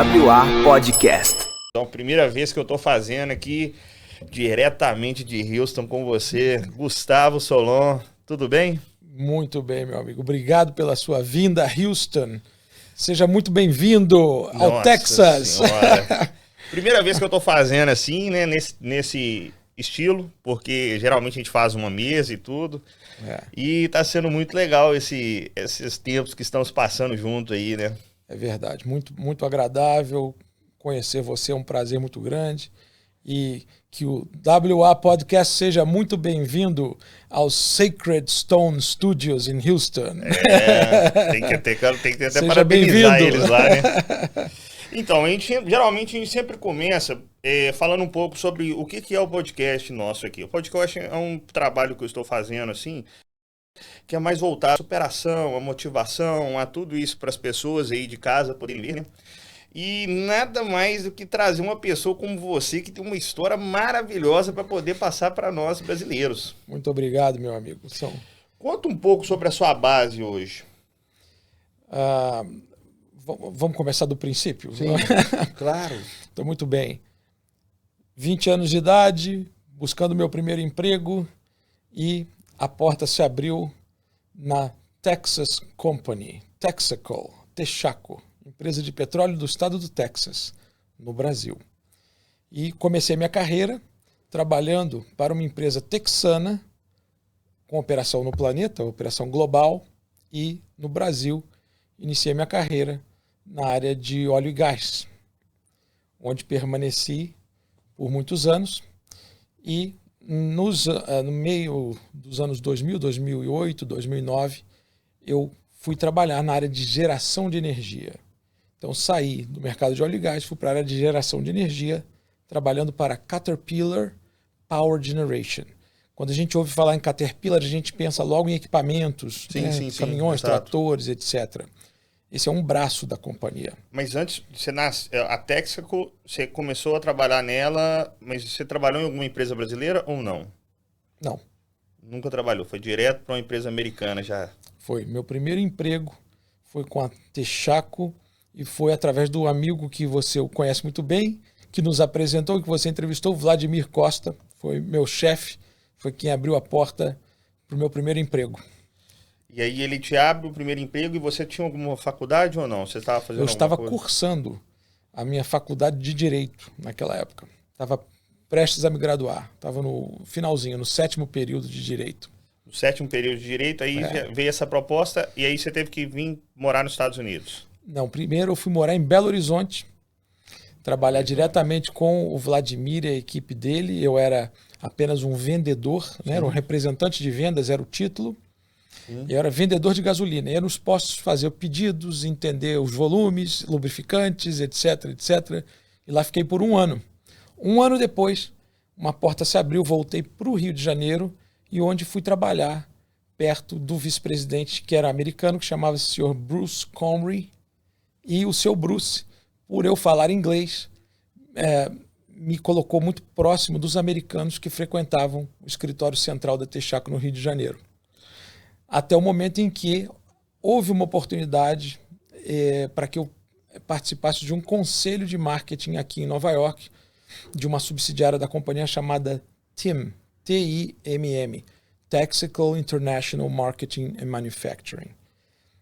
WA Podcast. Então, primeira vez que eu tô fazendo aqui diretamente de Houston com você, Gustavo Solon. Tudo bem? Muito bem, meu amigo. Obrigado pela sua vinda a Houston. Seja muito bem-vindo ao Nossa Texas. Senhora. Primeira vez que eu tô fazendo assim, né, nesse estilo, porque geralmente a gente faz uma mesa e tudo. E tá sendo muito legal esses tempos que estamos passando junto aí, né? É verdade, muito, muito agradável conhecer você, é um prazer muito grande. E que o WA Podcast seja muito bem-vindo aos Sacred Stone Studios em Houston. Tem que até Seja parabenizar bem-vindo. eles lá, né? Então, geralmente a gente sempre começa falando um pouco sobre o que é o podcast nosso aqui. O podcast é um trabalho que eu estou fazendo, assim, que é mais voltado à superação, à motivação, a tudo isso para as pessoas aí de casa poderem ver, né? E nada mais do que trazer uma pessoa como você que tem uma história maravilhosa para poder passar para nós brasileiros. Muito obrigado, meu amigo. Conta um pouco sobre a sua base hoje. Vamos começar do princípio? Sim, claro. Então, muito bem. 20 anos de idade, buscando meu primeiro emprego e a porta se abriu na Texas Company, Texaco, empresa de petróleo do estado do Texas, no Brasil. E comecei minha carreira trabalhando para uma empresa texana com operação no planeta, operação global, e no Brasil iniciei minha carreira na área de óleo e gás, onde permaneci por muitos anos e no meio dos anos 2000, 2008, 2009, eu fui trabalhar na área de geração de energia. Então saí do mercado de óleo e gás, fui para a área de geração de energia, trabalhando para Caterpillar Power Generation. Quando a gente ouve falar em Caterpillar, a gente pensa logo em equipamentos, caminhões, tratores, etc. Esse é um braço da companhia. Mas antes, a Texaco, você começou a trabalhar nela, mas você trabalhou em alguma empresa brasileira ou não? Não. Nunca trabalhou, foi direto para uma empresa americana já? Foi. Meu primeiro emprego foi com a Texaco e foi através do amigo que você conhece muito bem, que nos apresentou, que você entrevistou, Vladimir Costa, foi meu chefe, foi quem abriu a porta para o meu primeiro emprego. E aí ele te abre o primeiro emprego e você tinha alguma faculdade ou não? Você estava fazendo Eu estava alguma coisa? Cursando a minha faculdade de Direito naquela época. Estava prestes a me graduar. Estava no finalzinho, no 7º período de Direito. No 7º período de Direito, aí já veio essa proposta e aí você teve que vir morar nos Estados Unidos. Não, primeiro eu fui morar em Belo Horizonte, trabalhar diretamente com o Vladimir e a equipe dele. Eu era apenas um vendedor, né? Era um representante de vendas, era o título. Eu era vendedor de gasolina, ia nos postos fazer pedidos, entender os volumes, lubrificantes, etc, etc. E lá fiquei por um ano. Um ano depois, uma porta se abriu, voltei para o Rio de Janeiro e onde fui trabalhar perto do vice-presidente, que era americano, que chamava-se Sr. Bruce Comrie. E o seu Bruce, por eu falar inglês, me colocou muito próximo dos americanos que frequentavam o escritório central da Texaco no Rio de Janeiro. Até o momento em que houve uma oportunidade para que eu participasse de um conselho de marketing aqui em Nova York, de uma subsidiária da companhia chamada TIMM, T-I-M-M, Texaco International Marketing and Manufacturing.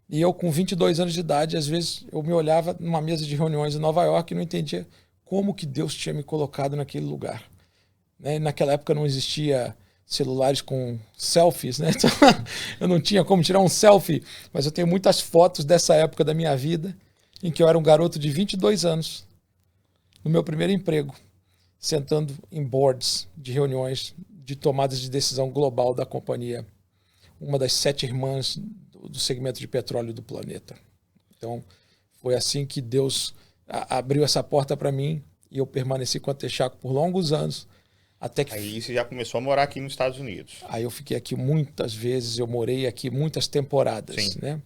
E eu, com 22 anos de idade, às vezes eu me olhava numa mesa de reuniões em Nova York e não entendia como que Deus tinha me colocado naquele lugar. Né? Naquela época não existia celulares com selfies, né? Então, eu não tinha como tirar um selfie, mas eu tenho muitas fotos dessa época da minha vida em que eu era um garoto de 22 anos, no meu primeiro emprego, sentando em boards de reuniões de tomadas de decisão global da companhia, uma das 7 irmãs do segmento de petróleo do planeta. Então, foi assim que Deus abriu essa porta para mim e eu permaneci com a Texaco por longos anos. Até que... Aí você já começou a morar aqui nos Estados Unidos. Aí eu fiquei aqui muitas vezes, eu morei aqui muitas temporadas. Né?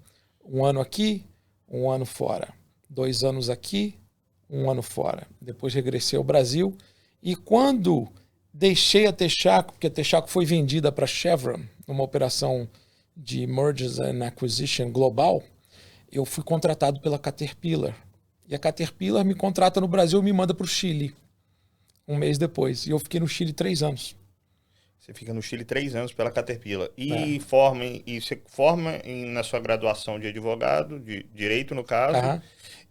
Um ano aqui, um ano fora. 2 anos aqui, um ano fora. Depois regressei ao Brasil. E quando deixei a Texaco, porque a Texaco foi vendida para a Chevron, numa operação de Mergers and Acquisition global, eu fui contratado pela Caterpillar. E a Caterpillar me contrata no Brasil e me manda para o Chile, um mês depois. E eu fiquei no Chile 3 anos. Você fica no Chile 3 anos pela Caterpillar. E você forma na sua graduação de advogado, de direito no caso,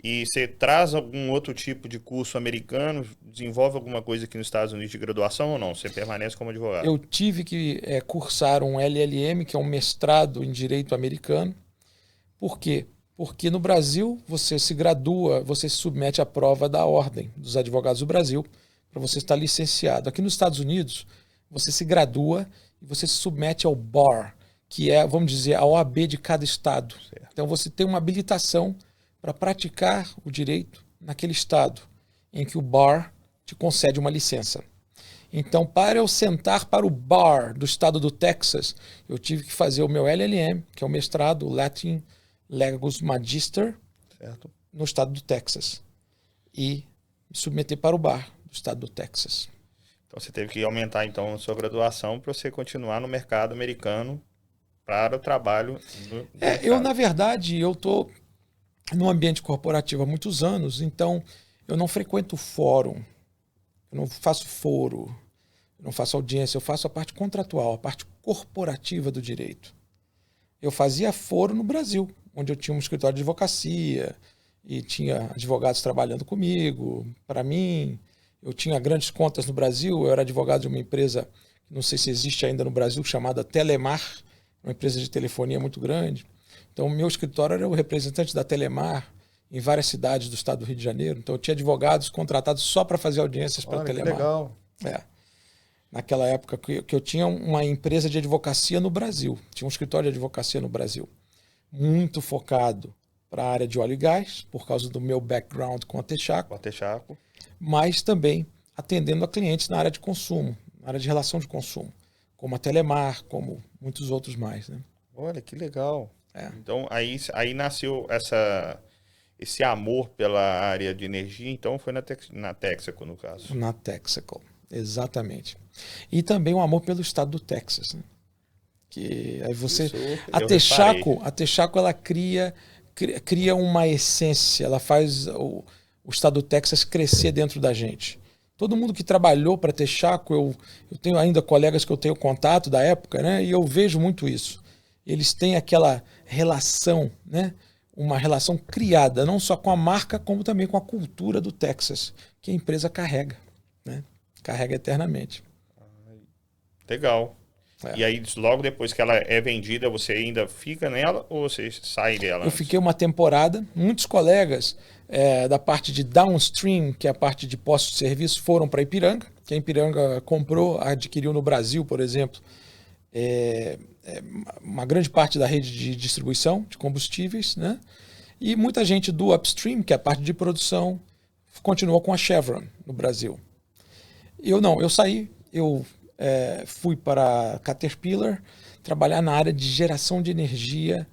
e você traz algum outro tipo de curso americano, desenvolve alguma coisa aqui nos Estados Unidos de graduação ou não? Você permanece como advogado? Eu tive que cursar um LLM, que é um mestrado em direito americano. Por quê? Porque no Brasil você se gradua, você se submete à prova da Ordem dos Advogados do Brasil para você estar licenciado. Aqui nos Estados Unidos, você se gradua e você se submete ao BAR, que é, vamos dizer, a OAB de cada estado. Certo. Então você tem uma habilitação para praticar o direito naquele estado em que o BAR te concede uma licença. Então, para eu sentar para o BAR do estado do Texas, eu tive que fazer o meu LLM, que é o mestrado Latin Legis Magister, certo, no estado do Texas. E me submeter para o BAR do estado do Texas. Então você teve que aumentar então a sua graduação para você continuar no mercado americano para o trabalho no eu, na verdade, eu estou no ambiente corporativo há muitos anos, então eu não frequento fórum, eu não faço foro, eu não faço audiência, eu faço a parte contratual, a parte corporativa do direito. Eu fazia foro no Brasil, onde eu tinha um escritório de advocacia e tinha advogados trabalhando comigo, para mim. Eu tinha grandes contas no Brasil, eu era advogado de uma empresa, não sei se existe ainda no Brasil, chamada Telemar, uma empresa de telefonia muito grande. Então, o meu escritório era o representante da Telemar em várias cidades do estado do Rio de Janeiro. Então, eu tinha advogados contratados só para fazer audiências para a Telemar. Que legal. Naquela época que eu tinha uma empresa de advocacia no Brasil, tinha um escritório de advocacia no Brasil, muito focado para a área de óleo e gás, por causa do meu background com a Texaco. Mas também atendendo a clientes na área de consumo, na área de relação de consumo, como a Telemar, como muitos outros mais. Né? Olha, que legal. Então, aí nasceu esse amor pela área de energia, então foi na Texaco, no caso. Na Texaco, exatamente. E também o amor pelo estado do Texas. Né? Que aí você... A Texaco, ela cria uma essência, ela faz o estado do Texas crescer dentro da gente. Todo mundo que trabalhou para Texaco, eu tenho ainda colegas que eu tenho contato da época, né? E eu vejo muito isso. Eles têm aquela relação, né? Uma relação criada, não só com a marca, como também com a cultura do Texas, que a empresa carrega, né? Carrega eternamente. Legal. E aí, logo depois que ela é vendida, você ainda fica nela ou você sai dela? Eu fiquei uma temporada. Muitos colegas da parte de downstream, que é a parte de postos de serviço, foram para Ipiranga, que a Ipiranga comprou, adquiriu no Brasil, por exemplo, uma grande parte da rede de distribuição de combustíveis, né? E muita gente do upstream, que é a parte de produção, continuou com a Chevron no Brasil. Eu saí, fui para a Caterpillar trabalhar na área de geração de energia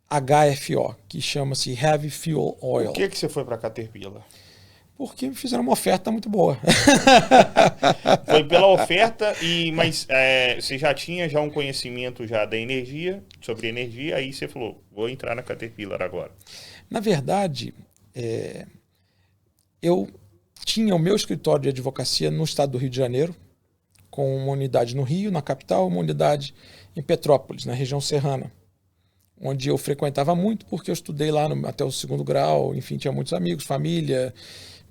HFO, que chama-se Heavy Fuel Oil. Por que você foi para a Caterpillar? Porque me fizeram uma oferta muito boa. Foi pela oferta, mas você já tinha um conhecimento já da energia, sobre energia, aí você falou, vou entrar na Caterpillar agora. Na verdade, eu tinha o meu escritório de advocacia no estado do Rio de Janeiro, com uma unidade no Rio, na capital, uma unidade em Petrópolis, na região serrana, onde eu frequentava muito, porque eu estudei lá até o 2º grau, enfim, tinha muitos amigos, família,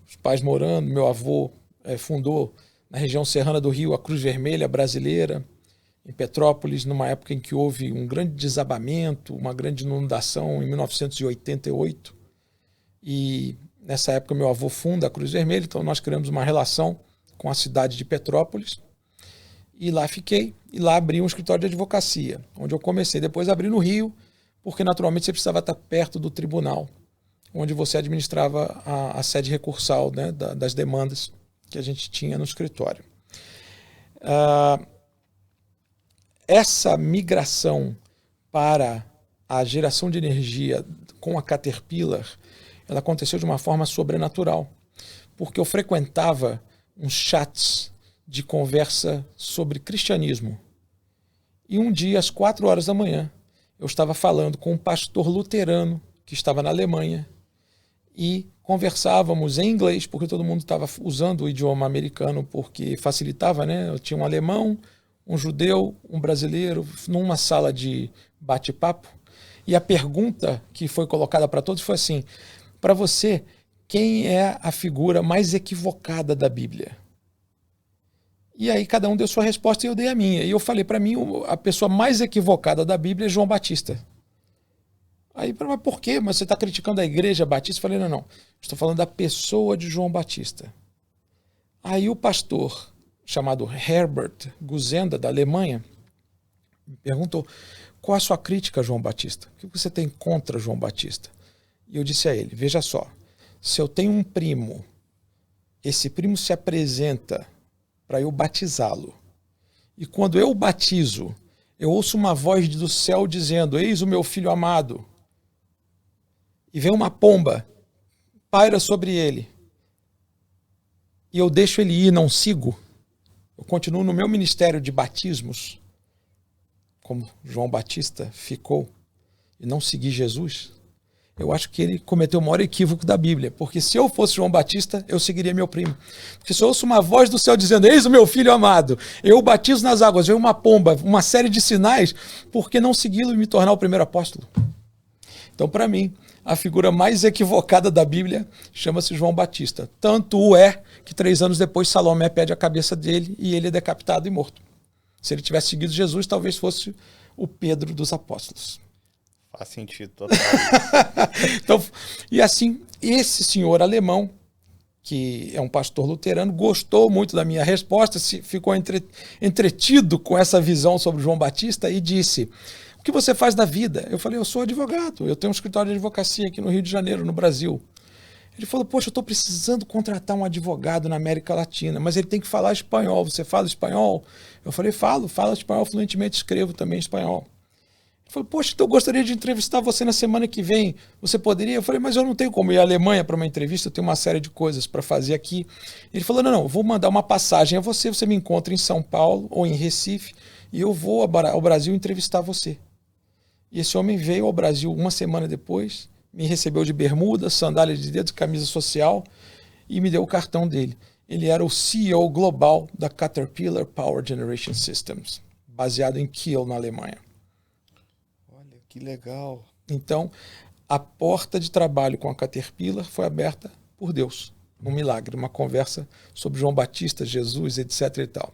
os pais morando, meu avô fundou na região serrana do Rio a Cruz Vermelha Brasileira, em Petrópolis, numa época em que houve um grande desabamento, uma grande inundação em 1988, e nessa época meu avô funda a Cruz Vermelha, então nós criamos uma relação com a cidade de Petrópolis, e lá fiquei, e lá abri um escritório de advocacia, onde eu comecei. Depois abri no Rio, porque naturalmente você precisava estar perto do tribunal, onde você administrava a sede recursal, né, das demandas que a gente tinha no escritório. Essa migração para a geração de energia com a Caterpillar, ela aconteceu de uma forma sobrenatural, porque eu frequentava uns chats de conversa sobre cristianismo. E um dia, às 4 horas da manhã, eu estava falando com um pastor luterano que estava na Alemanha e conversávamos em inglês, porque todo mundo estava usando o idioma americano, porque facilitava, né? Eu tinha um alemão, um judeu, um brasileiro, numa sala de bate-papo, e a pergunta que foi colocada para todos foi assim: para você, quem é a figura mais equivocada da Bíblia? E aí cada um deu sua resposta e eu dei a minha. E eu falei, para mim, a pessoa mais equivocada da Bíblia é João Batista. Aí, mas por quê? Mas você está criticando a igreja batista? Eu falei, não. Estou falando da pessoa de João Batista. Aí o pastor, chamado Herbert Guzenda, da Alemanha, me perguntou, qual a sua crítica a João Batista? O que você tem contra João Batista? E eu disse a ele, veja só, se eu tenho um primo, esse primo se apresenta para eu batizá-lo, e quando eu batizo, eu ouço uma voz do céu dizendo, eis o meu filho amado, e vem uma pomba, paira sobre ele, e eu deixo ele ir, não sigo, eu continuo no meu ministério de batismos, como João Batista ficou, e não segui Jesus, eu acho que ele cometeu o maior equívoco da Bíblia, porque se eu fosse João Batista, eu seguiria meu primo. Porque se eu ouço uma voz do céu dizendo, eis o meu filho amado, eu batizo nas águas, veio uma pomba, uma série de sinais, por que não segui-lo e me tornar o primeiro apóstolo? Então, para mim, a figura mais equivocada da Bíblia chama-se João Batista. Tanto o é que 3 anos depois Salomé pede a cabeça dele e ele é decapitado e morto. Se ele tivesse seguido Jesus, talvez fosse o Pedro dos apóstolos. Faz sentido total. Então, e assim, esse senhor alemão, que é um pastor luterano, gostou muito da minha resposta, ficou entretido com essa visão sobre João Batista e disse, o que você faz da vida? Eu falei, eu sou advogado, eu tenho um escritório de advocacia aqui no Rio de Janeiro, no Brasil. Ele falou, poxa, eu estou precisando contratar um advogado na América Latina, mas ele tem que falar espanhol, você fala espanhol? Eu falei, falo espanhol fluentemente, escrevo também espanhol. Ele falou, poxa, então eu gostaria de entrevistar você na semana que vem, você poderia? Eu falei, mas eu não tenho como ir à Alemanha para uma entrevista, eu tenho uma série de coisas para fazer aqui. Ele falou, não, eu vou mandar uma passagem a você, você me encontra em São Paulo ou em Recife e eu vou ao Brasil entrevistar você. E esse homem veio ao Brasil uma semana depois, me recebeu de bermuda, sandália de dedos, camisa social e me deu o cartão dele. Ele era o CEO global da Caterpillar Power Generation Systems, baseado em Kiel, na Alemanha. Olha, que legal. Então, a porta de trabalho com a Caterpillar foi aberta por Deus. Um milagre, uma conversa sobre João Batista, Jesus, etc. e tal.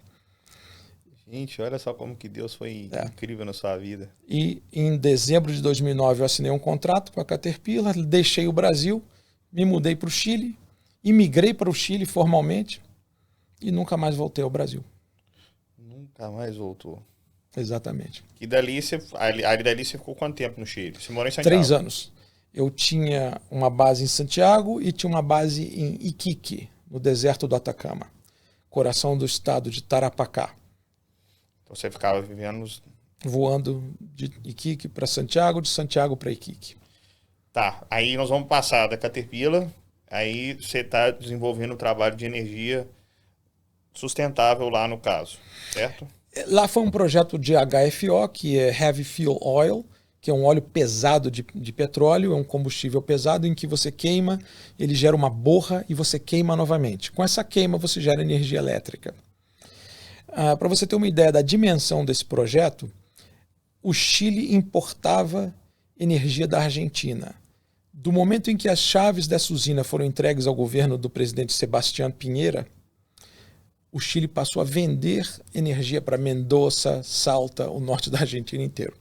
Gente, olha só como que Deus foi incrível na sua vida. E em dezembro de 2009 eu assinei um contrato com a Caterpillar, deixei o Brasil, me mudei para o Chile, imigrei para o Chile formalmente e nunca mais voltei ao Brasil. Nunca mais voltou. Exatamente. E dali você ficou quanto tempo no Chile? Você morou em Santiago? 3 anos. Eu tinha uma base em Santiago e tinha uma base em Iquique, no deserto do Atacama, coração do estado de Tarapacá. Então você ficava voando de Iquique para Santiago, de Santiago para Iquique. Tá, aí nós vamos passar da Caterpillar, aí você está desenvolvendo um trabalho de energia sustentável lá no caso, certo? Lá foi um projeto de HFO, que é Heavy Fuel Oil, que é um óleo pesado de petróleo, é um combustível pesado em que você queima, ele gera uma borra e você queima novamente. Com essa queima você gera energia elétrica. Para você ter uma ideia da dimensão desse projeto, o Chile importava energia da Argentina. Do momento em que as chaves dessa usina foram entregues ao governo do presidente Sebastián Piñera, o Chile passou a vender energia para Mendoza, Salta, o norte da Argentina inteiro.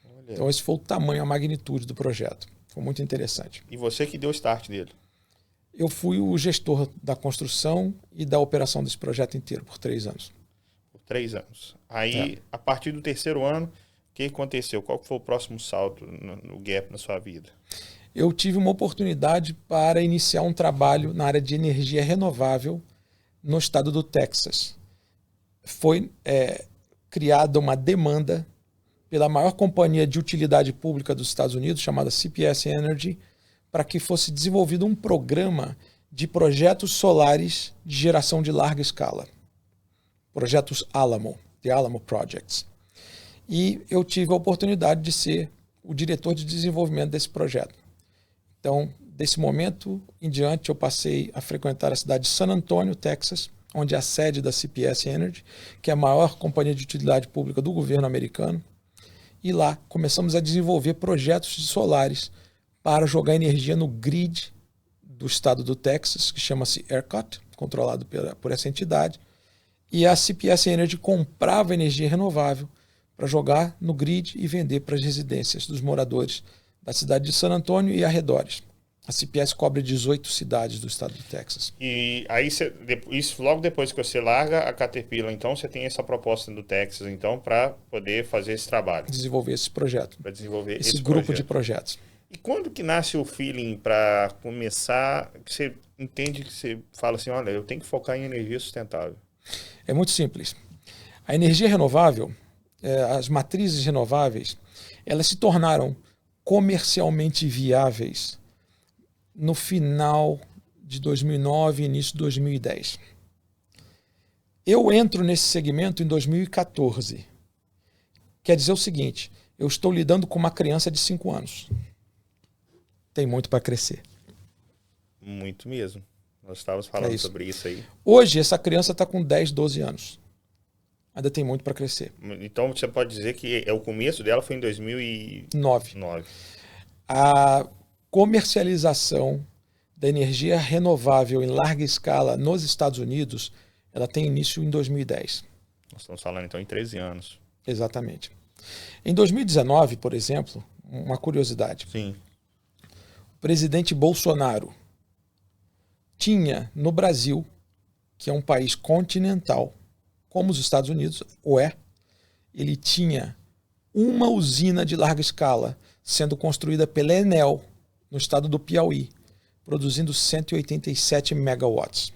Olha. Então esse foi o tamanho, a magnitude do projeto. Foi muito interessante. E você que deu o start dele? Eu fui o gestor da construção e da operação desse projeto inteiro por 3 anos. 3 anos. Aí, a partir do 3º ano, o que aconteceu? Qual foi o próximo salto no gap na sua vida? Eu tive uma oportunidade para iniciar um trabalho na área de energia renovável no estado do Texas. Foi criada uma demanda pela maior companhia de utilidade pública dos Estados Unidos, chamada CPS Energy, para que fosse desenvolvido um programa de projetos solares de geração de larga escala. Projetos Alamo, The Alamo Projects. E eu tive a oportunidade de ser o diretor de desenvolvimento desse projeto. Então, Desse momento em diante, eu passei a frequentar a cidade de San Antonio, Texas, onde é a sede da CPS Energy, que é a maior companhia de utilidade pública do governo americano. E lá começamos a desenvolver projetos de solares para jogar energia no grid do estado do Texas, que chama-se ERCOT, controlado por essa entidade. E a CPS Energy comprava energia renovável para jogar no grid e vender para as residências dos moradores da cidade de San Antônio e arredores. A CPS cobre 18 cidades do estado do Texas. E aí, isso logo depois que você larga a Caterpillar, então você tem essa proposta do Texas, então, para poder fazer esse trabalho. Desenvolver esse projeto. Para desenvolver esse grupo de projetos. E quando que nasce o feeling para começar, que você entende, que você fala assim, olha, eu tenho que focar em energia sustentável? É muito simples. A energia renovável, as matrizes renováveis, elas se tornaram comercialmente viáveis no final de 2009 e início de 2010. Eu entro nesse segmento em 2014. Quer dizer o seguinte, eu estou lidando com uma criança de 5 anos. Tem muito para crescer. Muito mesmo. Nós estávamos falando sobre isso aí. Hoje, essa criança está com 10, 12 anos. Ainda tem muito para crescer. Então, você pode dizer que o começo dela foi em 2009. A comercialização da energia renovável em larga escala nos Estados Unidos, ela tem início em 2010. Nós estamos falando, então, em 13 anos. Exatamente. Em 2019, por exemplo, uma curiosidade. Sim. O presidente Bolsonaro tinha no Brasil, que é um país continental, como os Estados Unidos, ele tinha uma usina de larga escala sendo construída pela Enel, no estado do Piauí, produzindo 187 megawatts.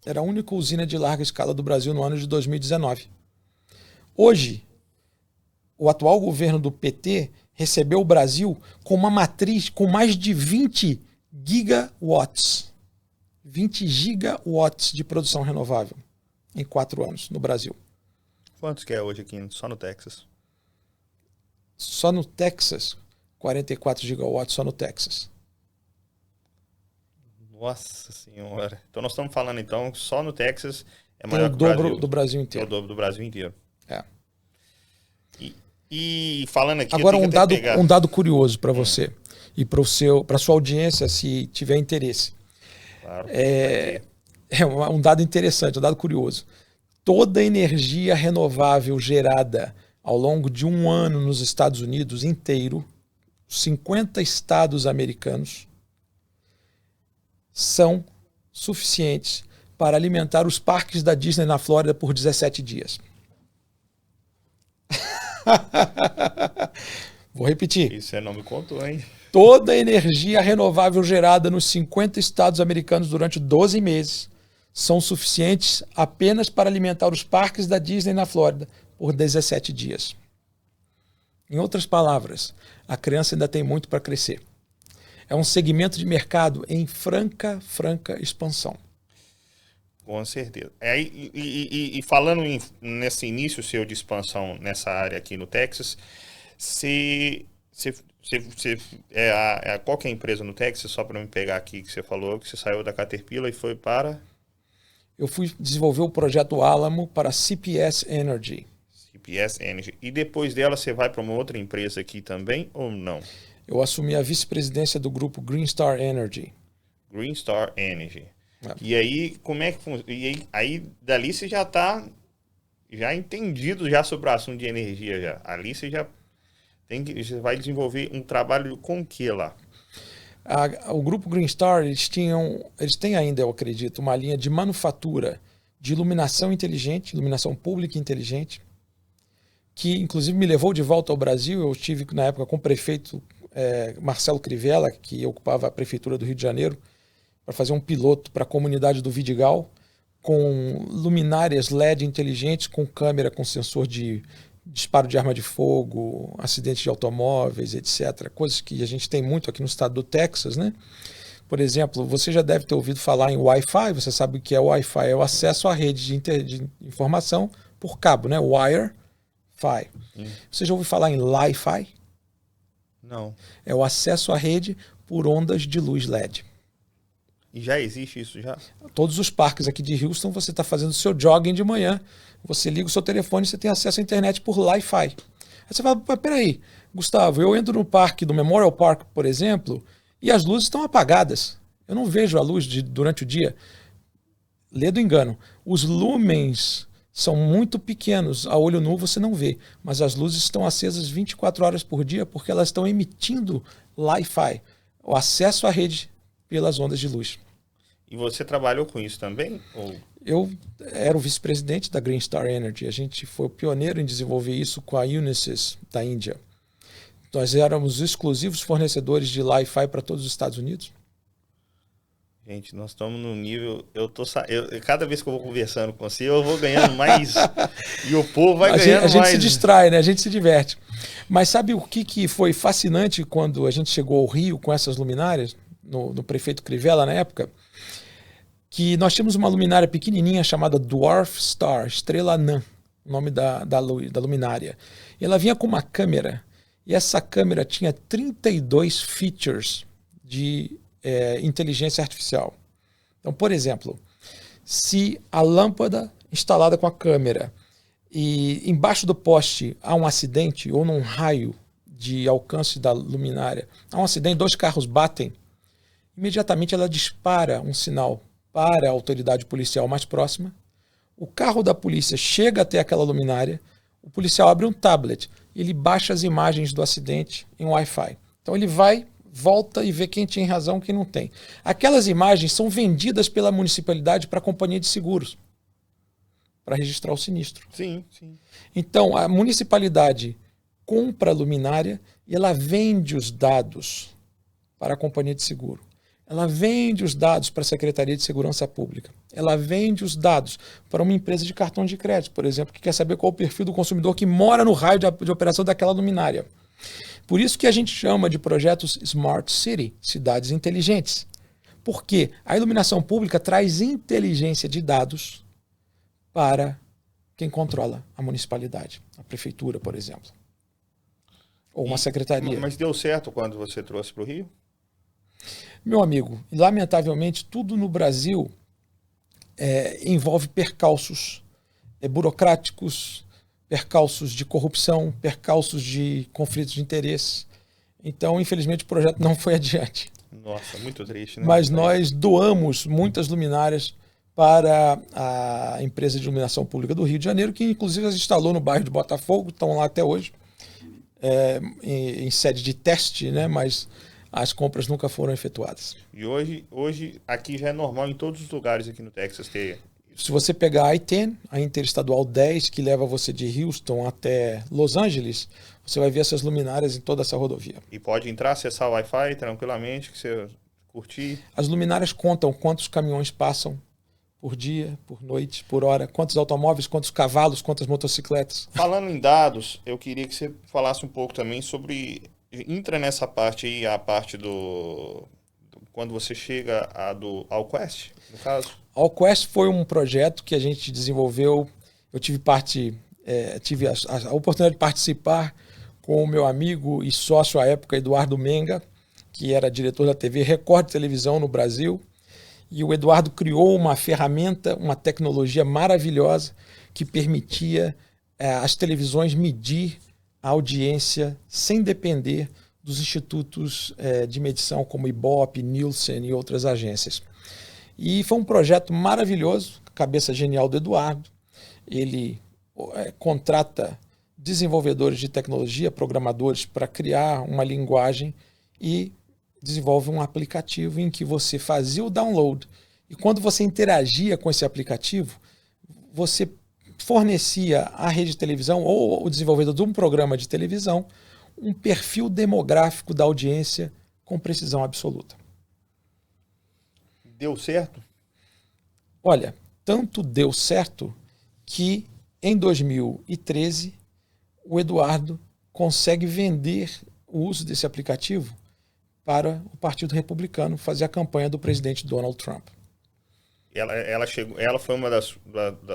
Era a única usina de larga escala do Brasil no ano de 2019. Hoje, o atual governo do PT recebeu o Brasil com uma matriz com mais de 20 gigawatts. 20 gigawatts de produção renovável em 4 anos no Brasil. Quantos que é hoje aqui, só no Texas? Só no Texas, 44 gigawatts só no Texas. Nossa senhora. Então nós estamos falando, então, só no Texas é maior que o dobro do Brasil inteiro. É o dobro do Brasil inteiro. É. E falando aqui... Agora, um dado curioso para você e para sua audiência, se tiver interesse. Claro. Um dado interessante, um dado curioso. Toda a energia renovável gerada ao longo de um ano nos Estados Unidos inteiro, 50 estados americanos, são suficientes para alimentar os parques da Disney na Flórida por 17 dias. Vou repetir. Isso você não me contou, hein? Toda a energia renovável gerada nos 50 estados americanos durante 12 meses são suficientes apenas para alimentar os parques da Disney na Flórida por 17 dias. Em outras palavras, a criança ainda tem muito para crescer. É um segmento de mercado em franca expansão. Com certeza. E falando nesse início seu de expansão nessa área aqui no Texas, qual que é a empresa no Texas, só para me pegar aqui que você falou, que você saiu da Caterpillar e foi para... Eu fui desenvolver o projeto Alamo para a CPS Energy. CPS Energy. E depois dela você vai para uma outra empresa aqui também ou não? Eu assumi a vice-presidência do grupo Green Star Energy. Green Star Energy. É. E aí, como é que funciona? E aí, dali você já está entendido já sobre o assunto de energia já. Ali você já você vai desenvolver um trabalho com o que lá? O grupo Green Star, eles têm ainda, eu acredito, uma linha de manufatura de iluminação inteligente, iluminação pública inteligente, que inclusive me levou de volta ao Brasil. Eu estive na época com o prefeito Marcelo Crivella, que ocupava a prefeitura do Rio de Janeiro, para fazer um piloto para a comunidade do Vidigal, com luminárias LED inteligentes, com câmera, com sensor de disparo de arma de fogo, acidentes de automóveis, etc. Coisas que a gente tem muito aqui no estado do Texas, né? Por exemplo, você já deve ter ouvido falar em Wi-Fi. Você sabe o que é Wi-Fi? É o acesso à rede de informação por cabo, né? Wire-Fi. Você já ouviu falar em Li-Fi? Não. É o acesso à rede por ondas de luz LED. E já existe isso já? Todos os parques aqui de Houston, você está fazendo o seu jogging de manhã, você liga o seu telefone e você tem acesso à internet por Wi-Fi. Aí você fala, mas peraí, Gustavo, eu entro no parque do Memorial Park, por exemplo, e as luzes estão apagadas. Eu não vejo a luz durante o dia. Lê do engano. Os lumens são muito pequenos, a olho nu você não vê, mas as luzes estão acesas 24 horas por dia porque elas estão emitindo Wi-Fi, o acesso à rede pelas ondas de luz. E você trabalhou com isso também? Ou... Eu era o vice-presidente da Green Star Energy. A gente foi o pioneiro em desenvolver isso com a Unisys da Índia. Nós éramos exclusivos fornecedores de Wi-Fi para todos os Estados Unidos. Gente, nós estamos no nível... cada vez que eu vou conversando com você, eu vou ganhando mais. E o povo vai ganhando mais. A gente se distrai, né? A gente se diverte. Mas sabe o que foi fascinante quando a gente chegou ao Rio com essas luminárias? No prefeito Crivella, na época, que nós tínhamos uma luminária pequenininha chamada Dwarf Star, estrela anã, o nome da luminária. E ela vinha com uma câmera, e essa câmera tinha 32 features de inteligência artificial. Então, por exemplo, se a lâmpada instalada com a câmera e embaixo do poste há um acidente ou num raio de alcance da luminária, há um acidente, 2 carros batem, imediatamente ela dispara um sinal para a autoridade policial mais próxima. O carro da polícia chega até aquela luminária, o policial abre um tablet e ele baixa as imagens do acidente em Wi-Fi. Então ele vai, volta e vê quem tinha razão e quem não tem. Aquelas imagens são vendidas pela municipalidade para a companhia de seguros, para registrar o sinistro. Sim, sim. Então a municipalidade compra a luminária e ela vende os dados para a companhia de seguro. Ela vende os dados para a Secretaria de Segurança Pública. Ela vende os dados para uma empresa de cartão de crédito, por exemplo, que quer saber qual é o perfil do consumidor que mora no raio de operação daquela luminária. Por isso que a gente chama de projetos Smart City, cidades inteligentes. Porque a iluminação pública traz inteligência de dados para quem controla a municipalidade, a prefeitura, por exemplo. Ou uma secretaria. Mas deu certo quando você trouxe para o Rio? Meu amigo, lamentavelmente tudo no Brasil envolve percalços burocráticos, percalços de corrupção, percalços de conflitos de interesse. Então, infelizmente, o projeto não foi adiante. Nossa, muito triste, né? Mas nós doamos muitas luminárias para a empresa de iluminação pública do Rio de Janeiro, que inclusive as instalou no bairro de Botafogo, estão lá até hoje, em sede de teste, né? Mas as compras nunca foram efetuadas. E hoje aqui já é normal em todos os lugares aqui no Texas ter... Se você pegar a I-10, a Interestadual 10, que leva você de Houston até Los Angeles, você vai ver essas luminárias em toda essa rodovia. E pode entrar, acessar o Wi-Fi tranquilamente, que você curtir. As luminárias contam quantos caminhões passam por dia, por noite, por hora, quantos automóveis, quantos cavalos, quantas motocicletas. Falando em dados, eu queria que você falasse um pouco também sobre... Entra nessa parte aí, a parte do quando você chega ao Quest, no caso. Ao Quest foi um projeto que a gente desenvolveu. Eu tive a oportunidade de participar com o meu amigo e sócio à época, Eduardo Menga, que era diretor da TV Record de Televisão no Brasil. E o Eduardo criou uma ferramenta, uma tecnologia maravilhosa que permitia as televisões medir a audiência sem depender dos institutos de medição como Ibope, Nielsen e outras agências. E foi um projeto maravilhoso, cabeça genial do Eduardo. Ele contrata desenvolvedores de tecnologia, programadores, para criar uma linguagem e desenvolve um aplicativo em que você fazia o download. E quando você interagia com esse aplicativo, você fornecia à rede de televisão ou o desenvolvedor de um programa de televisão um perfil demográfico da audiência com precisão absoluta. Deu certo? Olha, tanto deu certo que em 2013 o Eduardo consegue vender o uso desse aplicativo para o Partido Republicano fazer a campanha do presidente Donald Trump. Ela foi uma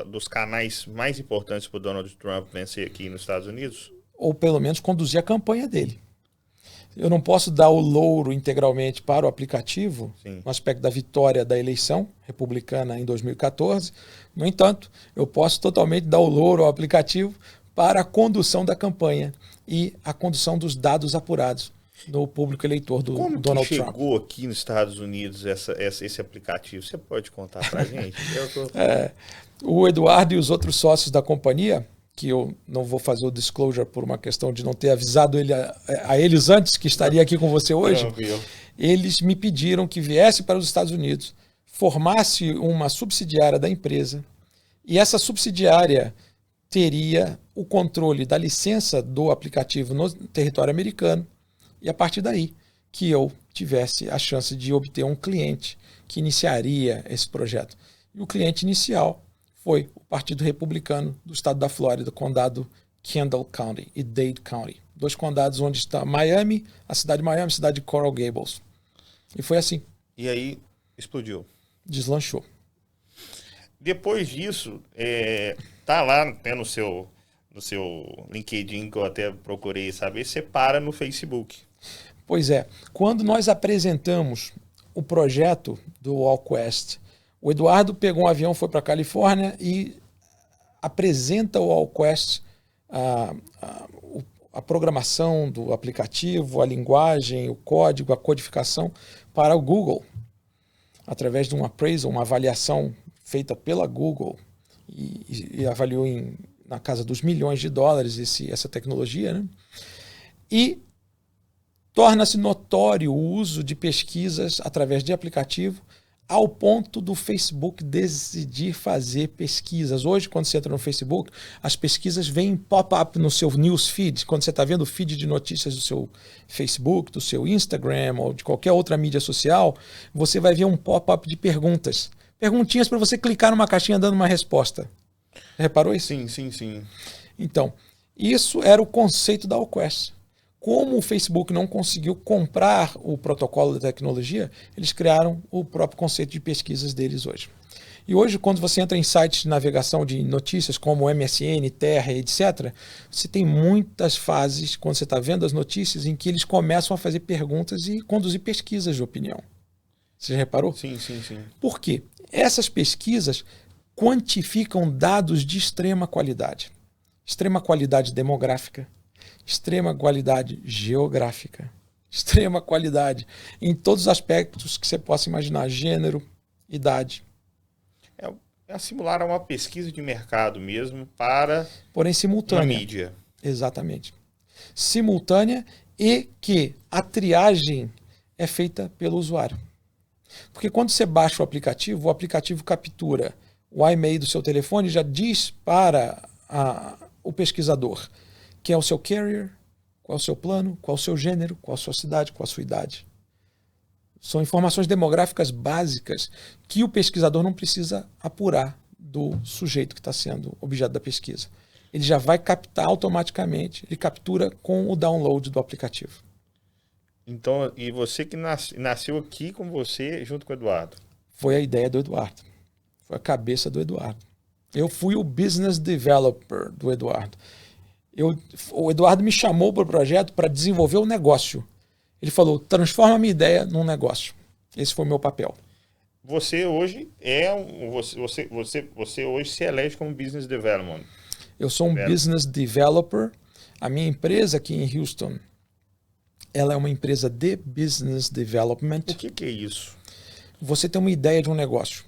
dos canais mais importantes para o Donald Trump vencer aqui nos Estados Unidos? Ou pelo menos conduzir a campanha dele. Eu não posso dar o louro integralmente para o aplicativo, Sim. no aspecto da vitória da eleição republicana em 2014. No entanto, eu posso totalmente dar o louro ao aplicativo para a condução da campanha e a condução dos dados apurados no público eleitor do Como Donald que Trump. chegou aqui nos Estados Unidos esse aplicativo? Você pode contar pra gente? O Eduardo e os outros sócios da companhia, que eu não vou fazer o disclosure por uma questão de não ter avisado a eles antes que estaria aqui com você hoje, Tranquilo. eles me pediram que viesse para os Estados Unidos, formasse uma subsidiária da empresa, e essa subsidiária teria o controle da licença do aplicativo no território americano, e a partir daí que eu tivesse a chance de obter um cliente que iniciaria esse projeto. E o cliente inicial foi o Partido Republicano do estado da Flórida, condado Kendall County e Dade County. 2 condados onde está Miami, a cidade de Miami, a cidade de Coral Gables. E foi assim. E aí explodiu. Deslanchou. Depois disso, tá lá no seu LinkedIn, que eu até procurei saber, você para no Facebook. Pois é. Quando nós apresentamos o projeto do AllQuest, o Eduardo pegou um avião, foi para a Califórnia e apresenta o AllQuest, a programação do aplicativo, a linguagem, o código, a codificação para o Google, através de um appraisal, uma avaliação feita pela Google e avaliou na casa dos milhões de dólares essa tecnologia, né? E torna-se notório o uso de pesquisas através de aplicativo ao ponto do Facebook decidir fazer pesquisas. Hoje, quando você entra no Facebook, as pesquisas vêm pop-up no seu newsfeed. Quando você está vendo o feed de notícias do seu Facebook, do seu Instagram ou de qualquer outra mídia social, você vai ver um pop-up de perguntas. Perguntinhas para você clicar numa caixinha dando uma resposta. Reparou isso? Sim. Então, isso era o conceito da AllQuest. Como o Facebook não conseguiu comprar o protocolo da tecnologia, eles criaram o próprio conceito de pesquisas deles hoje. E hoje, quando você entra em sites de navegação de notícias como MSN, Terra, etc., você tem muitas fases, quando você está vendo as notícias, em que eles começam a fazer perguntas e conduzir pesquisas de opinião. Você já reparou? Sim. Por quê? Essas pesquisas quantificam dados de extrema qualidade. Extrema qualidade demográfica, extrema qualidade geográfica, extrema qualidade em todos os aspectos que você possa imaginar, gênero, idade. É simular uma pesquisa de mercado mesmo para porém simultânea. uma mídia. Exatamente. Simultânea e que a triagem é feita pelo usuário. Porque quando você baixa o aplicativo captura o e-mail do seu telefone e já diz para o pesquisador quem é o seu carrier, qual é o seu plano, qual é o seu gênero, qual a sua cidade, qual a sua idade. São informações demográficas básicas que o pesquisador não precisa apurar do sujeito que está sendo objeto da pesquisa. Ele já vai captar automaticamente, ele captura com o download do aplicativo. Então, e você que nasceu aqui com você, junto com o Eduardo? Foi a ideia do Eduardo. Foi a cabeça do Eduardo. Eu fui o business developer do Eduardo. O Eduardo me chamou para o projeto para desenvolver o negócio. Ele falou, transforma a minha ideia num negócio. Esse foi o meu papel. Você hoje você hoje se elege como business development. Eu sou um business developer. A minha empresa aqui em Houston, ela é uma empresa de business development. O que é isso? Você tem uma ideia de um negócio.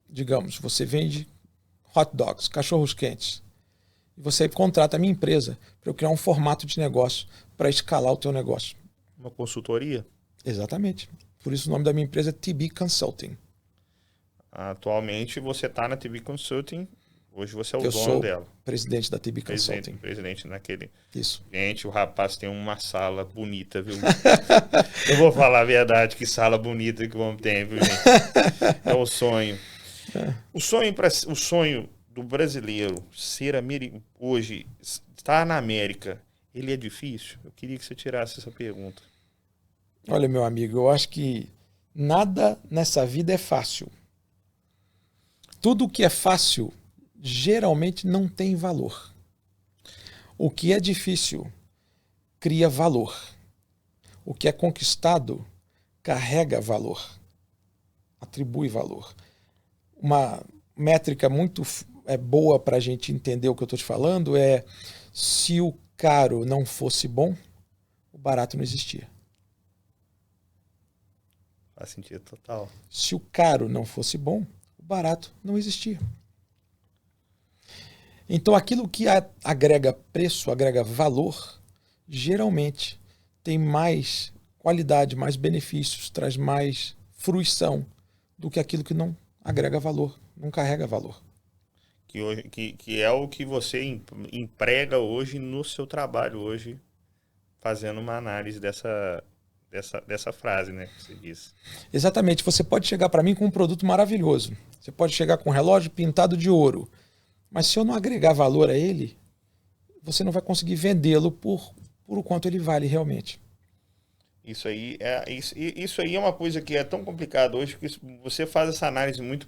Digamos, você vende hot dogs, cachorros quentes. E você contrata a minha empresa para eu criar um formato de negócio para escalar o teu negócio. Uma consultoria? Exatamente. Por isso o nome da minha empresa é TB Consulting. Atualmente você está na TB Consulting. Hoje você é o eu dono sou dela. Presidente da TB Consulting. Presidente naquele. Isso. Gente, o rapaz tem uma sala bonita, viu? Eu vou falar a verdade, que sala bonita que o homem tem, viu, gente? É o sonho. O sonho do brasileiro ser hoje, estar na América, ele é difícil? Eu queria que você tirasse essa pergunta. Olha, meu amigo, eu acho que nada nessa vida é fácil. Tudo que é fácil geralmente não tem valor. O que é difícil cria valor. O que é conquistado carrega valor, atribui valor. Uma métrica muito boa para a gente entender o que eu estou te falando é: se o caro não fosse bom, o barato não existia. Faz sentido total. Se o caro não fosse bom, o barato não existia. Então, aquilo que agrega preço, agrega valor, geralmente tem mais qualidade, mais benefícios, traz mais fruição do que aquilo que não agrega valor, não carrega valor. Que é o que você emprega hoje no seu trabalho, hoje, fazendo uma análise dessa frase, né, que você disse. Exatamente. Você pode chegar para mim com um produto maravilhoso. Você pode chegar com um relógio pintado de ouro. Mas se eu não agregar valor a ele, você não vai conseguir vendê-lo por o quanto ele vale realmente. Isso aí é uma coisa que é tão complicada hoje, que você faz essa análise muito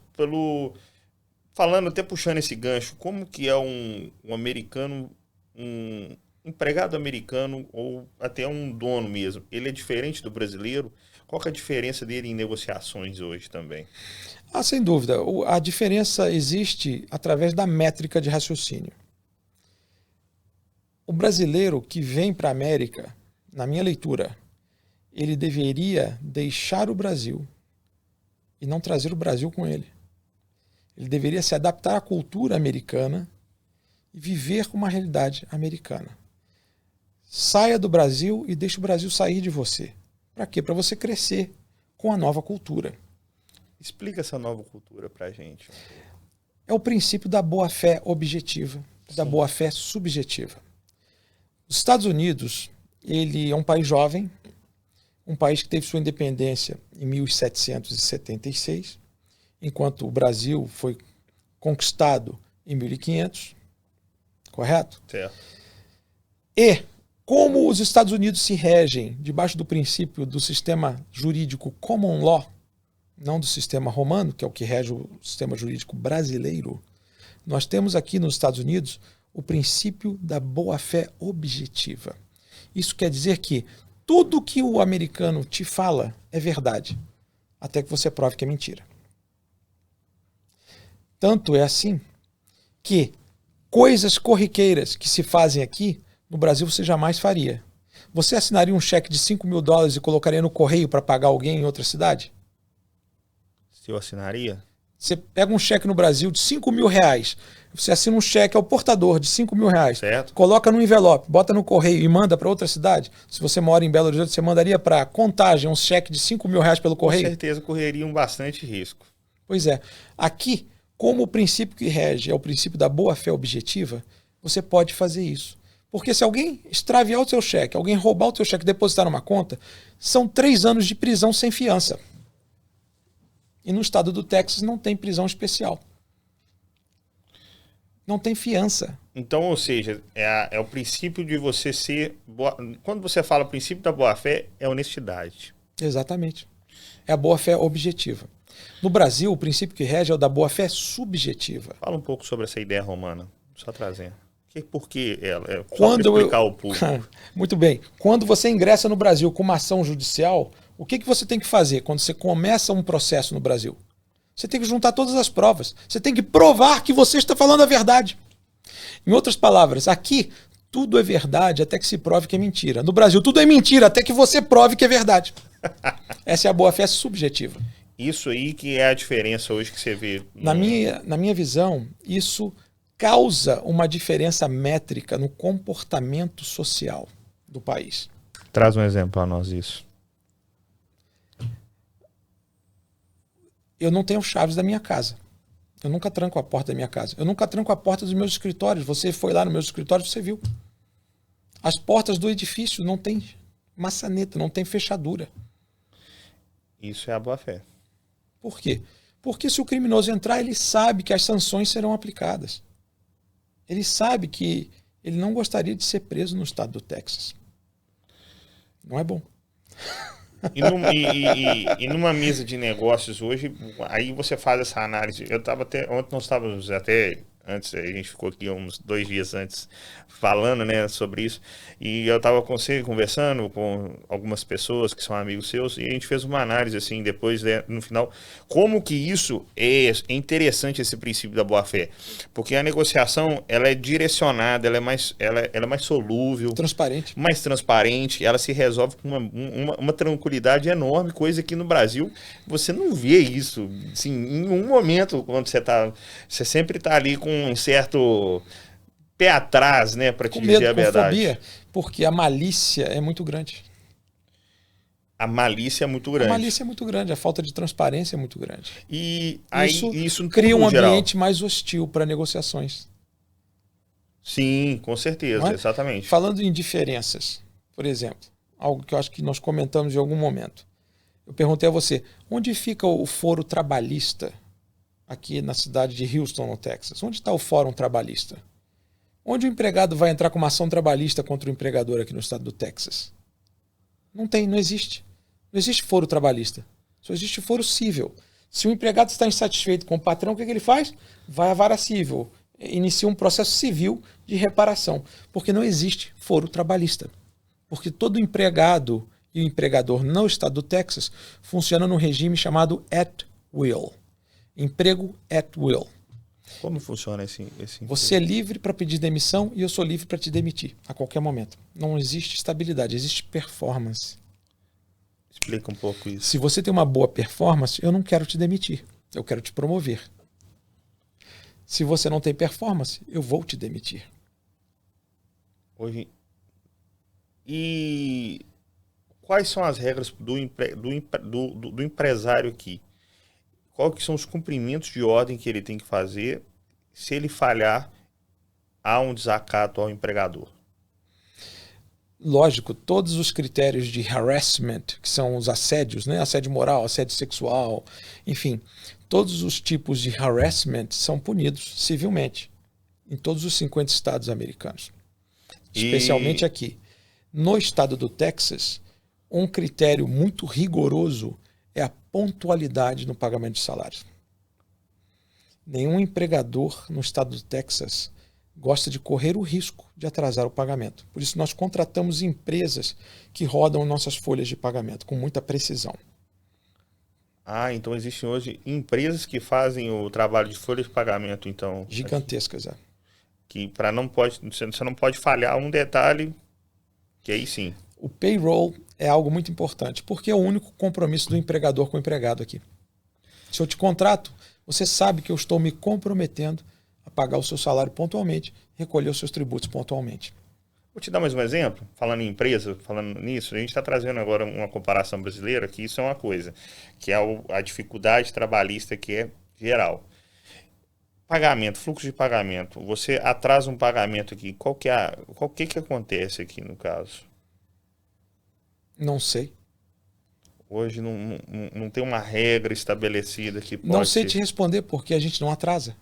falando, até puxando esse gancho, como que é um americano, um empregado americano, ou até um dono mesmo, ele é diferente do brasileiro? Qual que é a diferença dele em negociações hoje também? Sem dúvida. A diferença existe através da métrica de raciocínio. O brasileiro que vem para a América, na minha leitura, ele deveria deixar o Brasil e não trazer o Brasil com ele. Ele deveria se adaptar à cultura americana e viver com uma realidade americana. Saia do Brasil e deixe o Brasil sair de você. Para quê? Para você crescer com a nova cultura. Explica essa nova cultura para a gente. É o princípio da boa-fé objetiva, da boa-fé subjetiva. Os Estados Unidos, ele é um país jovem, um país que teve sua independência em 1776, enquanto o Brasil foi conquistado em 1500, correto? Certo. E como os Estados Unidos se regem debaixo do princípio do sistema jurídico common law, não do sistema romano, que é o que rege o sistema jurídico brasileiro, nós temos aqui nos Estados Unidos o princípio da boa-fé objetiva. Isso quer dizer que tudo que o americano te fala é verdade, até que você prove que é mentira. Tanto é assim que coisas corriqueiras que se fazem aqui, no Brasil você jamais faria. Você assinaria um cheque de $5.000 e colocaria no correio para pagar alguém em outra cidade? Eu assinaria? Você pega um cheque no Brasil de R$5.000, você assina um cheque ao portador de R$5.000, certo, coloca no envelope, bota no correio e manda para outra cidade. Se você mora em Belo Horizonte, você mandaria para Contagem um cheque de R$5.000 pelo correio? Com certeza correriam bastante risco. Pois é. Aqui, como o princípio que rege é o princípio da boa-fé objetiva, você pode fazer isso. Porque se alguém extraviar o seu cheque, alguém roubar o seu cheque e depositar numa conta, são 3 anos de prisão sem fiança. E no estado do Texas não tem prisão especial. Não tem fiança. Então, ou seja, é o princípio de você ser... Quando você fala princípio da boa-fé, é honestidade. Exatamente. É a boa-fé objetiva. No Brasil, o princípio que rege é o da boa-fé subjetiva. Fala um pouco sobre essa ideia romana, só trazendo. Por que ela? Só para explicar ao público. Muito bem. Quando você ingressa no Brasil com uma ação judicial, o que você tem que fazer quando você começa um processo no Brasil? Você tem que juntar todas as provas. Você tem que provar que você está falando a verdade. Em outras palavras, aqui tudo é verdade até que se prove que é mentira. No Brasil, tudo é mentira até que você prove que é verdade. Essa é a boa-fé subjetiva. Isso aí que é a diferença hoje que você vê. Na minha visão, isso causa uma diferença métrica no comportamento social do país. Traz um exemplo para nós disso. Eu não tenho chaves da minha casa. Eu nunca tranco a porta da minha casa. Eu nunca tranco a porta dos meus escritórios. Você foi lá no meu escritório, você viu. As portas do edifício não tem maçaneta, não tem fechadura. Isso é a boa-fé. Por quê? Porque se o criminoso entrar, ele sabe que as sanções serão aplicadas. Ele sabe que ele não gostaria de ser preso no estado do Texas. Não é bom. E numa mesa de negócios hoje, aí você faz essa análise. Ontem nós estávamos até antes, a gente ficou aqui uns 2 dias antes falando, né, sobre isso, e eu estava com você conversando com algumas pessoas que são amigos seus, e a gente fez uma análise, assim, depois, né, no final, como que isso é interessante, esse princípio da boa-fé, porque a negociação, ela é direcionada, ela é mais solúvel, Transparente. mais transparente, ela se resolve com uma tranquilidade enorme, coisa que no Brasil você não vê isso, assim, em um momento, quando você sempre está ali com um certo pé atrás, né, para te Com dizer medo, a com verdade. fobia, porque a malícia é muito grande. A malícia é muito A grande. malícia é muito grande, a falta de transparência é muito grande. E aí, isso em cria tudo, um no geral. ambiente mais hostil para negociações. Sim, com certeza, Não é? exatamente. Falando em diferenças, por exemplo, algo que eu acho que nós comentamos em algum momento. Eu perguntei a você, onde fica o foro trabalhista aqui na cidade de Houston, no Texas? Onde está o fórum trabalhista? Onde o empregado vai entrar com uma ação trabalhista contra o empregador aqui no estado do Texas? Não tem, não existe. Não existe foro trabalhista. Só existe foro civil. Se o empregado está insatisfeito com o patrão, o que ele faz? Vai à vara civil. Inicia um processo civil de reparação. Porque não existe foro trabalhista. Porque todo empregado e o empregador no estado do Texas funciona num regime chamado at will. Emprego at will. Como funciona esse Você é livre para pedir demissão e eu sou livre para te demitir a qualquer momento. Não existe estabilidade, existe performance. Explica um pouco isso. Se você tem uma boa performance, eu não quero te demitir. Eu quero te promover. Se você não tem performance, eu vou te demitir. Hoje... E quais são as regras do empresário aqui? Quais que são os cumprimentos de ordem que ele tem que fazer? Se ele falhar, há um desacato ao empregador. Lógico, todos os critérios de harassment, que são os assédios, né? Assédio moral, assédio sexual, enfim, todos os tipos de harassment são punidos civilmente em todos os 50 estados americanos, especialmente aqui. No estado do Texas, um critério muito rigoroso é a pontualidade no pagamento de salários. Nenhum empregador no estado do Texas gosta de correr o risco de atrasar o pagamento. Por isso nós contratamos empresas que rodam nossas folhas de pagamento com muita precisão. Ah, então existem hoje empresas que fazem o trabalho de folha de pagamento, então. Gigantescas, é. Que você não pode falhar um detalhe, que aí sim. O payroll é algo muito importante, porque é o único compromisso do empregador com o empregado aqui. Se eu te contrato, você sabe que eu estou me comprometendo a pagar o seu salário pontualmente, recolher os seus tributos pontualmente. Vou te dar mais um exemplo, falando em empresa, falando nisso, a gente está trazendo agora uma comparação brasileira, que isso é uma coisa, que é a dificuldade trabalhista que é geral. Pagamento, fluxo de pagamento, você atrasa um pagamento aqui, qual que acontece aqui no caso? Não sei. Hoje não tem uma regra estabelecida que pode Não sei te responder porque a gente não atrasa.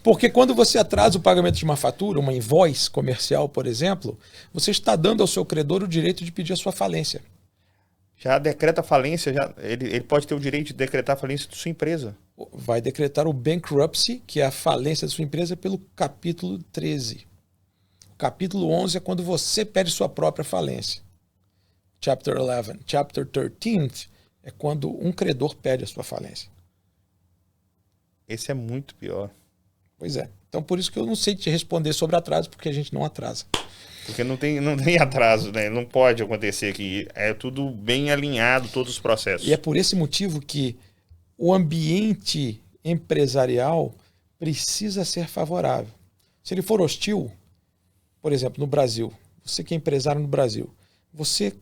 Porque quando você atrasa o pagamento de uma fatura, uma invoice comercial, por exemplo, você está dando ao seu credor o direito de pedir a sua falência. Já decreta falência, ele pode ter o direito de decretar a falência de sua empresa. Vai decretar o bankruptcy, que é a falência da sua empresa, pelo capítulo 13. O capítulo 11 é quando você pede sua própria falência. Chapter 11. Chapter 13 é quando um credor pede a sua falência. Esse é muito pior. Pois é. Então, por isso que eu não sei te responder sobre atraso, porque a gente não atrasa. Porque não tem atraso, né? Não pode acontecer aqui. É tudo bem alinhado, todos os processos. E é por esse motivo que o ambiente empresarial precisa ser favorável. Se ele for hostil, por exemplo, no Brasil, você que é empresário no Brasil, você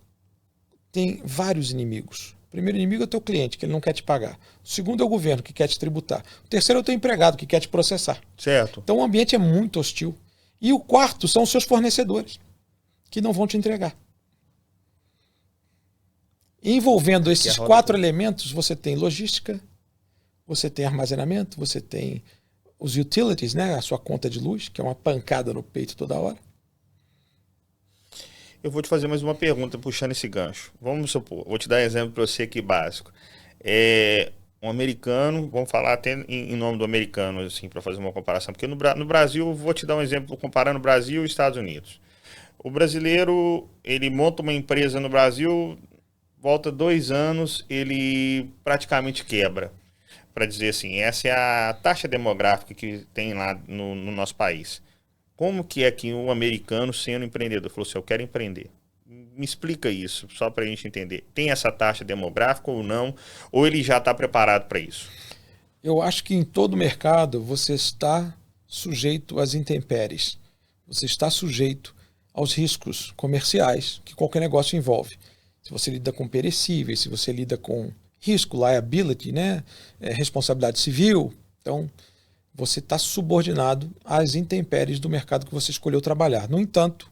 tem vários inimigos. O primeiro inimigo é o teu cliente, que ele não quer te pagar. O segundo é o governo, que quer te tributar. O terceiro é o teu empregado, que quer te processar. Certo. Então o ambiente é muito hostil. E o quarto são os seus fornecedores, que não vão te entregar. Envolvendo esses 4 elementos, você tem logística, você tem armazenamento, você tem os utilities, né? A sua conta de luz, que é uma pancada no peito toda hora. Eu vou te fazer mais uma pergunta puxando esse gancho. Vamos supor, vou te dar um exemplo para você aqui básico. um americano, vamos falar até em nome do americano, assim, para fazer uma comparação, porque no Brasil, vou te dar um exemplo comparando o Brasil e os Estados Unidos. O brasileiro, ele monta uma empresa no Brasil, volta 2 anos, ele praticamente quebra. Para dizer assim, essa é a taxa demográfica que tem lá no nosso país. Como que é que um americano, sendo empreendedor, falou assim, eu quero empreender? Me explica isso, só para a gente entender. Tem essa taxa demográfica ou não? Ou ele já está preparado para isso? Eu acho que em todo mercado você está sujeito às intempéries. Você está sujeito aos riscos comerciais que qualquer negócio envolve. Se você lida com perecíveis, se você lida com risco, liability, né? Responsabilidade civil, então você está subordinado às intempéries do mercado que você escolheu trabalhar. No entanto,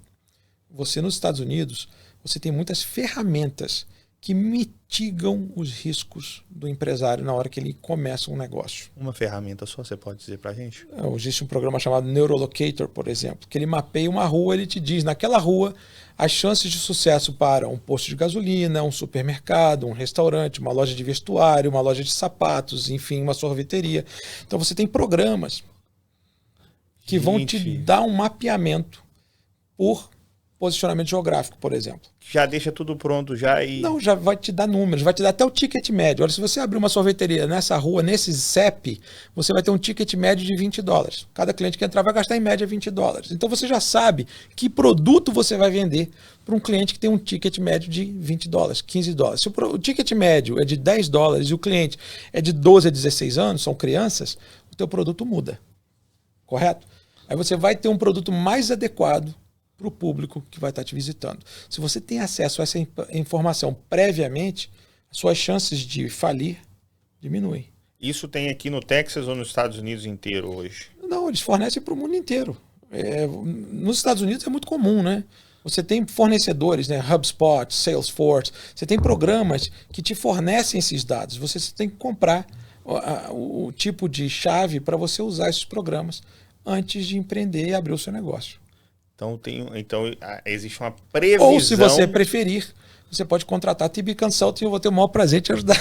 você nos Estados Unidos, você tem muitas ferramentas que mitigam os riscos do empresário na hora que ele começa um negócio. Uma ferramenta só, você pode dizer para a gente? Existe um programa chamado Neurolocator, por exemplo, que ele mapeia uma rua, ele te diz, naquela rua, as chances de sucesso para um posto de gasolina, um supermercado, um restaurante, uma loja de vestuário, uma loja de sapatos, enfim, uma sorveteria. Então você tem programas que vão te dar um mapeamento por posicionamento geográfico, por exemplo. Já deixa tudo pronto já e... Não, já vai te dar números, vai te dar até o ticket médio. Olha, se você abrir uma sorveteria nessa rua, nesse CEP, você vai ter um ticket médio de $20. Cada cliente que entrar vai gastar em média $20. Então você já sabe que produto você vai vender para um cliente que tem um ticket médio de $20, $15. Se o ticket médio é de $10 e o cliente é de 12 a 16 anos, são crianças, o teu produto muda. Correto? Aí você vai ter um produto mais adequado para o público que vai estar te visitando. Se você tem acesso a essa informação previamente, suas chances de falir diminuem. Isso tem aqui no Texas ou nos Estados Unidos inteiro hoje? Não, eles fornecem para o mundo inteiro. Nos Estados Unidos é muito comum, né? Você tem fornecedores, né? HubSpot, Salesforce, você tem programas que te fornecem esses dados. Você tem que comprar o tipo de chave para você usar esses programas antes de empreender e abrir o seu negócio. Então existe uma previsão. Ou, se você preferir, você pode contratar a TB Consulting e eu vou ter o maior prazer de te ajudar.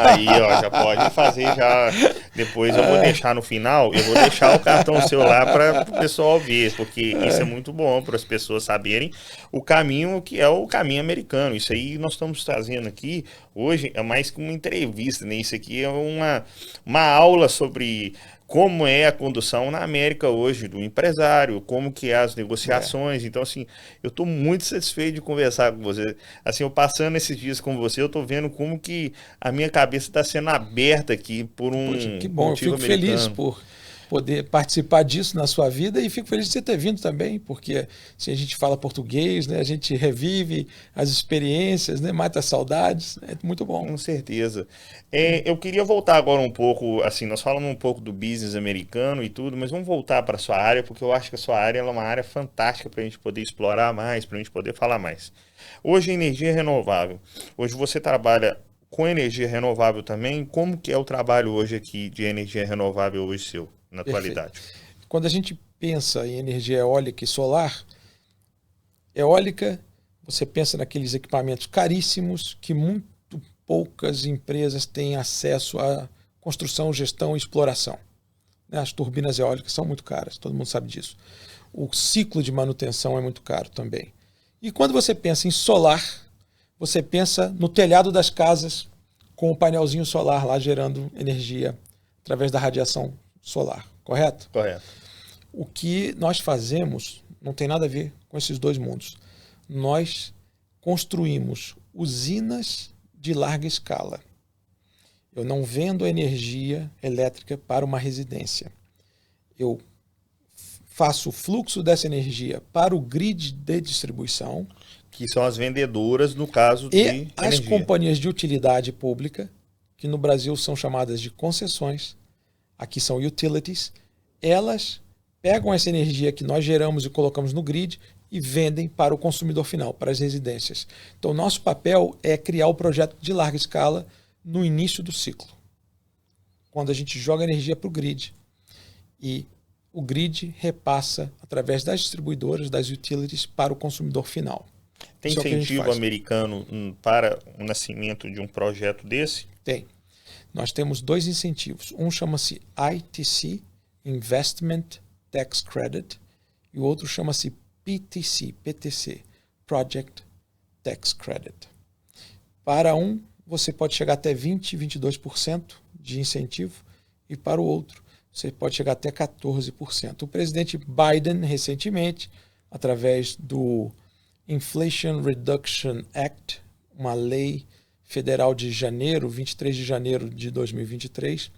Aí, ó, já pode fazer já. Depois eu vou deixar no final, eu vou deixar o cartão seu lá para o pessoal ver, porque isso é muito bom para as pessoas saberem o caminho que é o caminho americano. Isso aí nós estamos trazendo aqui hoje, é mais que uma entrevista, né? Isso aqui é uma aula sobre como é a condução na América hoje do empresário, como que é as negociações. Então, assim, eu estou muito satisfeito de conversar com você. Assim, eu passando esses dias com você, eu estou vendo como que a minha cabeça está sendo aberta aqui por um Poxa, que bom, motivo eu fico americano. feliz por poder participar disso na sua vida e fico feliz de você ter vindo também, porque se a gente fala português, né, a gente revive as experiências, né, mata as saudades, é muito bom. Com certeza. Eu queria voltar agora um pouco, assim, nós falamos um pouco do business americano e tudo, mas vamos voltar para a sua área, porque eu acho que a sua área ela é uma área fantástica para a gente poder explorar mais, para a gente poder falar mais. Hoje, energia renovável. Hoje você trabalha com energia renovável também. Como que é o trabalho hoje aqui de energia renovável hoje seu, na atualidade? Quando a gente pensa em energia eólica e solar, eólica, você pensa naqueles equipamentos caríssimos que muito poucas empresas têm acesso à construção, gestão e exploração. As turbinas eólicas são muito caras, todo mundo sabe disso. O ciclo de manutenção é muito caro também. E quando você pensa em solar, você pensa no telhado das casas com o painelzinho solar lá gerando energia através da radiação solar, correto? Correto. O que nós fazemos não tem nada a ver com esses dois mundos. Nós construímos usinas de larga escala. Eu não vendo energia elétrica para uma residência. Eu faço o fluxo dessa energia para o grid de distribuição. Que são as vendedoras, no caso de energia. E as companhias de utilidade pública, que no Brasil são chamadas de concessões, aqui são utilities, elas pegam essa energia que nós geramos e colocamos no grid e vendem para o consumidor final, para as residências. Então, nosso papel é criar o projeto de larga escala no início do ciclo, quando a gente joga energia para o grid e o grid repassa através das distribuidoras, das utilities, para o consumidor final. Tem incentivo americano para o nascimento de um projeto desse? Tem. Nós temos 2 incentivos. Um chama-se ITC, Investment Tax Credit, e o outro chama-se PTC, Project Tax Credit. Para um, você pode chegar até 20%, 22% de incentivo, e para o outro, você pode chegar até 14%. O presidente Biden, recentemente, através do Inflation Reduction Act, uma lei federal de 23 de janeiro de 2023,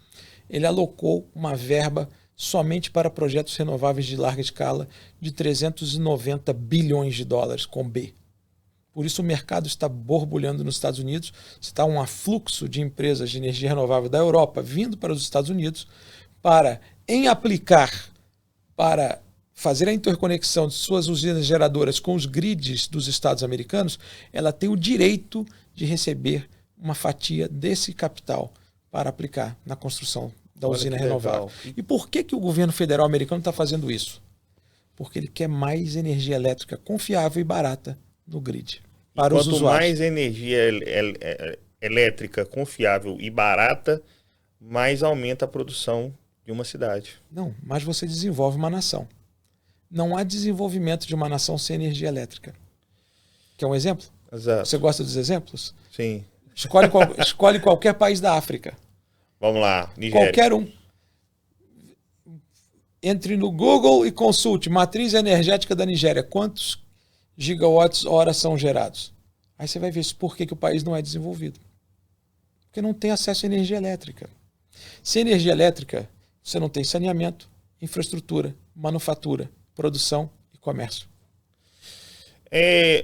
ele alocou uma verba somente para projetos renováveis de larga escala de 390 bilhões de dólares, com B. Por isso o mercado está borbulhando nos Estados Unidos, está um afluxo de empresas de energia renovável da Europa vindo para os Estados Unidos para, em aplicar, para fazer a interconexão de suas usinas geradoras com os grids dos estados americanos, ela tem o direito de receber uma fatia desse capital para aplicar na construção da usina renovável. E por que o governo federal americano está fazendo isso? Porque ele quer mais energia elétrica confiável e barata no grid para os usuários. Quanto mais energia elétrica confiável e barata, mais aumenta a produção de uma cidade. Não, mas você desenvolve uma nação. Não há desenvolvimento de uma nação sem energia elétrica. Quer um exemplo? Exato. Você gosta dos exemplos? Sim. Escolhe qualquer país da África. Vamos lá, Nigéria. Qualquer um. Entre no Google e consulte matriz energética da Nigéria. Quantos gigawatts hora são gerados? Aí você vai ver por que o país não é desenvolvido. Porque não tem acesso à energia elétrica. Sem energia elétrica, você não tem saneamento, infraestrutura, manufatura, produção e comércio.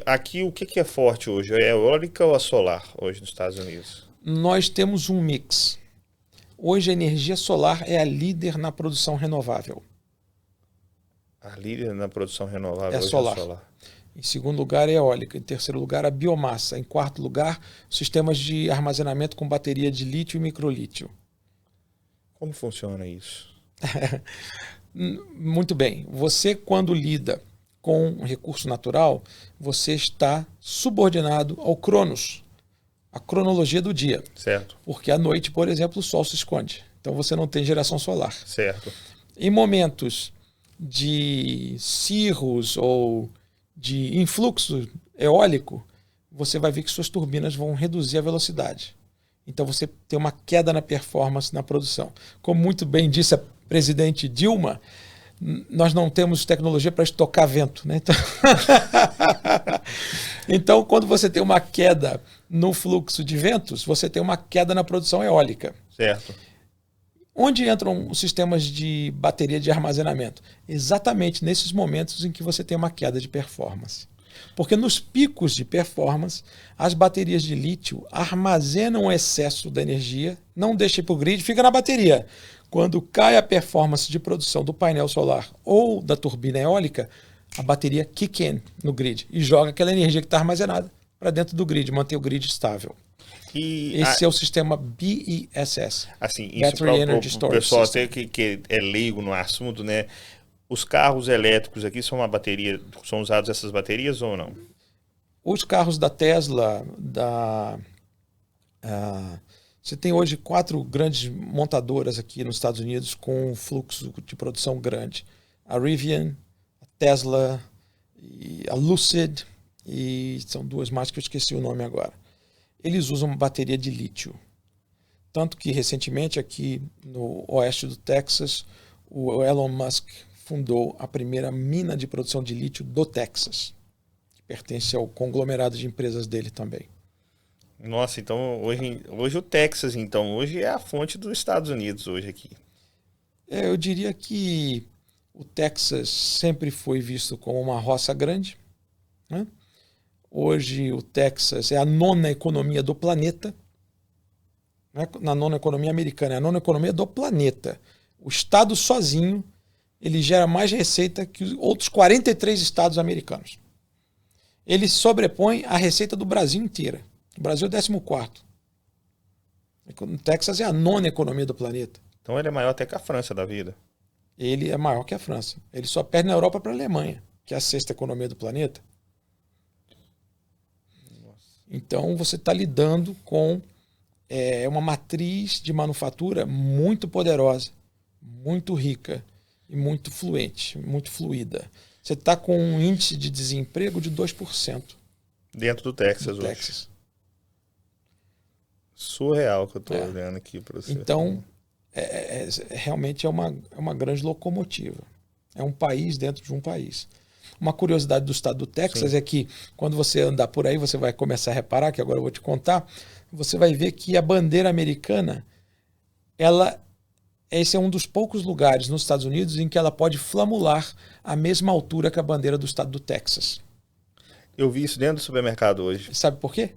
Aqui o que é forte hoje? É a eólica ou a solar hoje nos Estados Unidos? Nós temos um mix. Hoje a energia solar é a líder na produção renovável. A líder na produção renovável é solar. Em segundo lugar, é eólica. Em terceiro lugar, a biomassa. Em quarto lugar, sistemas de armazenamento com bateria de lítio e microlítio. Como funciona isso? Muito bem. Você, quando lida com um recurso natural, você está subordinado ao Cronos, a cronologia do dia. Certo. Porque à noite, por exemplo, o sol se esconde. Então você não tem geração solar. Certo. Em momentos de cirros ou de influxo eólico, você vai ver que suas turbinas vão reduzir a velocidade. Então você tem uma queda na performance na produção. Como muito bem disse a presidente Dilma, nós não temos tecnologia para estocar vento, né? Então, quando você tem uma queda no fluxo de ventos, você tem uma queda na produção eólica. Certo. Onde entram os sistemas de bateria de armazenamento? Exatamente nesses momentos em que você tem uma queda de performance. Porque nos picos de performance, as baterias de lítio armazenam o excesso da energia, não deixa ir para o grid, fica na bateria. Quando cai a performance de produção do painel solar ou da turbina eólica, a bateria kick in no grid e joga aquela energia que está armazenada para dentro do grid, manter o grid estável. Esse é o sistema BESS. Assim, isso para o pessoal até que é leigo no assunto, né? Os carros elétricos aqui são são usados essas baterias ou não? Os carros da Tesla, você tem hoje 4 grandes montadoras aqui nos Estados Unidos com um fluxo de produção grande. A Rivian, a Tesla, a Lucid, e são 2 mais que eu esqueci o nome agora. Eles usam bateria de lítio. Tanto que recentemente aqui no oeste do Texas, o Elon Musk fundou a primeira mina de produção de lítio do Texas, que pertence ao conglomerado de empresas dele também. Nossa, então hoje o Texas, então, hoje é a fonte dos Estados Unidos hoje aqui. Eu diria que o Texas sempre foi visto como uma roça grande, né? Hoje o Texas é a 9ª economia do planeta, não é na 9ª economia americana, é a 9ª economia do planeta. O estado sozinho, ele gera mais receita que os outros 43 estados americanos. Ele sobrepõe a receita do Brasil inteira. O Brasil é o 14º. O Texas é a 9ª economia do planeta. Então ele é maior até que a França da vida. Ele é maior que a França. Ele só perde na Europa para a Alemanha, que é a 6ª economia do planeta. Então você está lidando com é uma matriz de manufatura muito poderosa, muito rica e muito fluente, muito fluida. Você está com um índice de desemprego de 2%. Dentro do Texas hoje. Texas. Surreal que eu estou olhando aqui para você. Então, realmente é uma grande locomotiva. É um país dentro de um país. Uma curiosidade do estado do Texas é que, quando você andar por aí, você vai começar a reparar, que agora eu vou te contar, você vai ver que a bandeira americana, esse é um dos poucos lugares nos Estados Unidos em que ela pode flamular à mesma altura que a bandeira do estado do Texas. Eu vi isso dentro do supermercado hoje. Sabe por quê?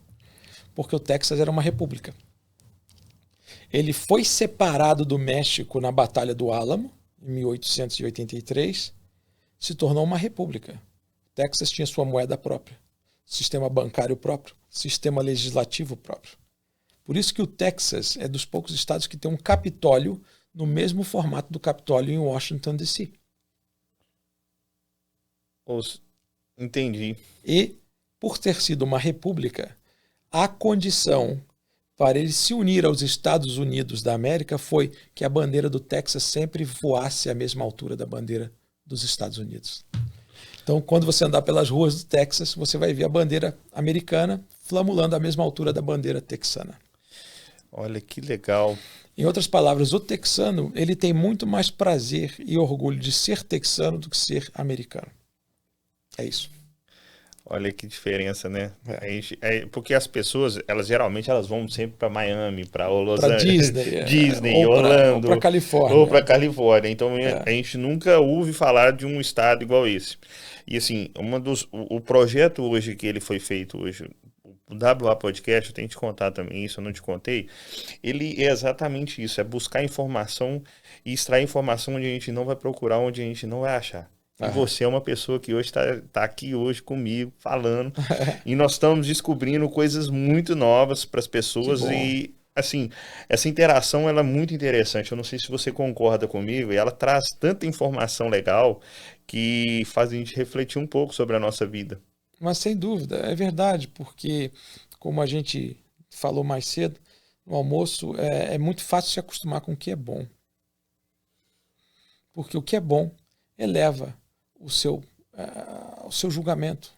Porque o Texas era uma república. Ele foi separado do México na Batalha do Álamo, em 1883, se tornou uma república. O Texas tinha sua moeda própria, sistema bancário próprio, sistema legislativo próprio. Por isso que o Texas é dos poucos estados que tem um Capitólio no mesmo formato do Capitólio em Washington, D.C. Entendi. E, por ter sido uma república, a condição para ele se unir aos Estados Unidos da América foi que a bandeira do Texas sempre voasse à mesma altura da bandeira dos Estados Unidos. Então, quando você andar pelas ruas do Texas, você vai ver a bandeira americana flamulando à mesma altura da bandeira texana. Olha que legal. Em outras palavras, o texano ele tem muito mais prazer e orgulho de ser texano do que ser americano. É isso. Olha que diferença, né? Porque as pessoas, geralmente vão sempre para Miami, para Los Angeles, Disney, Orlando, ou para Califórnia. Ou para Califórnia. Então a gente nunca ouve falar de um estado igual esse. E assim, o projeto hoje que ele foi feito hoje, o WA Podcast, eu tenho que te contar também isso, eu não te contei. Ele é exatamente isso, é buscar informação e extrair informação onde a gente não vai procurar, onde a gente não vai achar. E você é uma pessoa que hoje está aqui hoje comigo, falando. E nós estamos descobrindo coisas muito novas para as pessoas. E, assim, essa interação ela é muito interessante. Eu não sei se você concorda comigo. E ela traz tanta informação legal que faz a gente refletir um pouco sobre a nossa vida. Mas, sem dúvida, é verdade. Porque, como a gente falou mais cedo, no almoço, é muito fácil se acostumar com o que é bom. Porque o que é bom eleva o seu julgamento,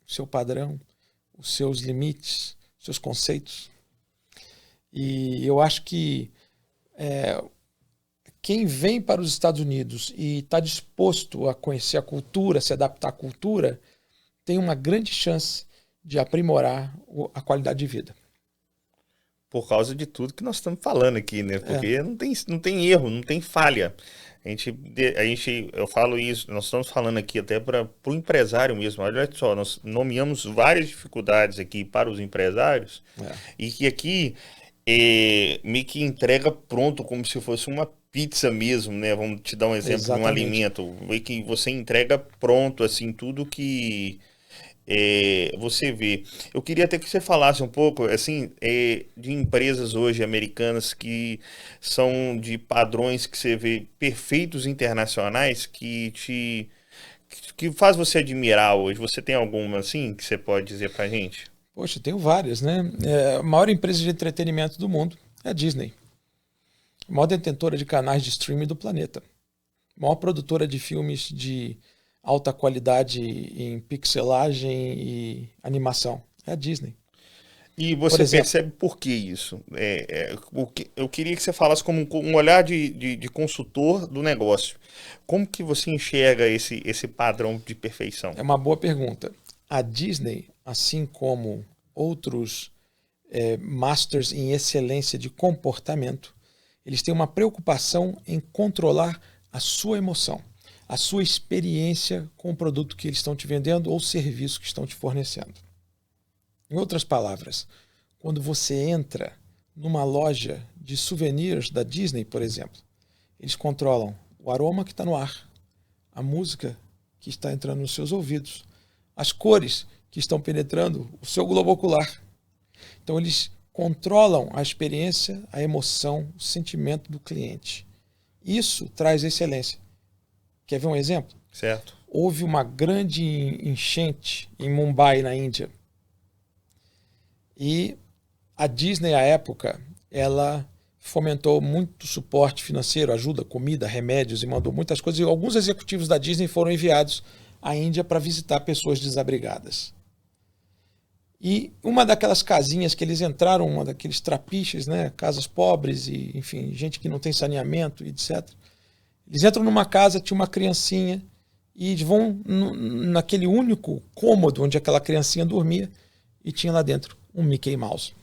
o seu padrão, os seus limites, os seus conceitos. E eu acho que quem vem para os Estados Unidos e está disposto a conhecer a cultura, se adaptar à cultura, tem uma grande chance de aprimorar a qualidade de vida. Por causa de tudo que nós estamos falando aqui, né? Porque não tem erro, não tem falha. Eu falo isso, nós estamos falando aqui até para o empresário mesmo. Olha só, nós nomeamos várias dificuldades aqui para os empresários e que aqui meio que entrega pronto, como se fosse uma pizza mesmo, né? Vamos te dar um exemplo de um alimento. Meio que você entrega pronto, assim, tudo que você vê. Eu queria até que você falasse um pouco assim, de empresas hoje americanas que são de padrões que você vê perfeitos internacionais que faz você admirar hoje. Você tem alguma assim que você pode dizer pra gente? Poxa, tenho várias, né? A maior empresa de entretenimento do mundo é a Disney. A maior detentora de canais de streaming do planeta. A maior produtora de filmes de alta qualidade em pixelagem e animação. É a Disney. E você percebe por que isso? Eu queria que você falasse como um olhar de consultor do negócio. Como que você enxerga esse padrão de perfeição? É uma boa pergunta. A Disney, assim como outros masters em excelência de comportamento, eles têm uma preocupação em controlar a sua emoção, a sua experiência com o produto que eles estão te vendendo ou o serviço que estão te fornecendo. Em outras palavras, quando você entra numa loja de souvenirs da Disney, por exemplo, eles controlam o aroma que está no ar, a música que está entrando nos seus ouvidos, as cores que estão penetrando o seu globo ocular. Então eles controlam a experiência, a emoção, o sentimento do cliente. Isso traz excelência. Quer ver um exemplo? Certo. Houve uma grande enchente em Mumbai, na Índia. E a Disney, à época, ela fomentou muito suporte financeiro, ajuda, comida, remédios e mandou muitas coisas. E alguns executivos da Disney foram enviados à Índia para visitar pessoas desabrigadas. E uma daquelas casinhas que eles entraram, uma daqueles trapiches, né, casas pobres e, enfim, gente que não tem saneamento, etc. Eles entram numa casa, tinha uma criancinha e vão naquele único cômodo onde aquela criancinha dormia e tinha lá dentro um Mickey Mouse.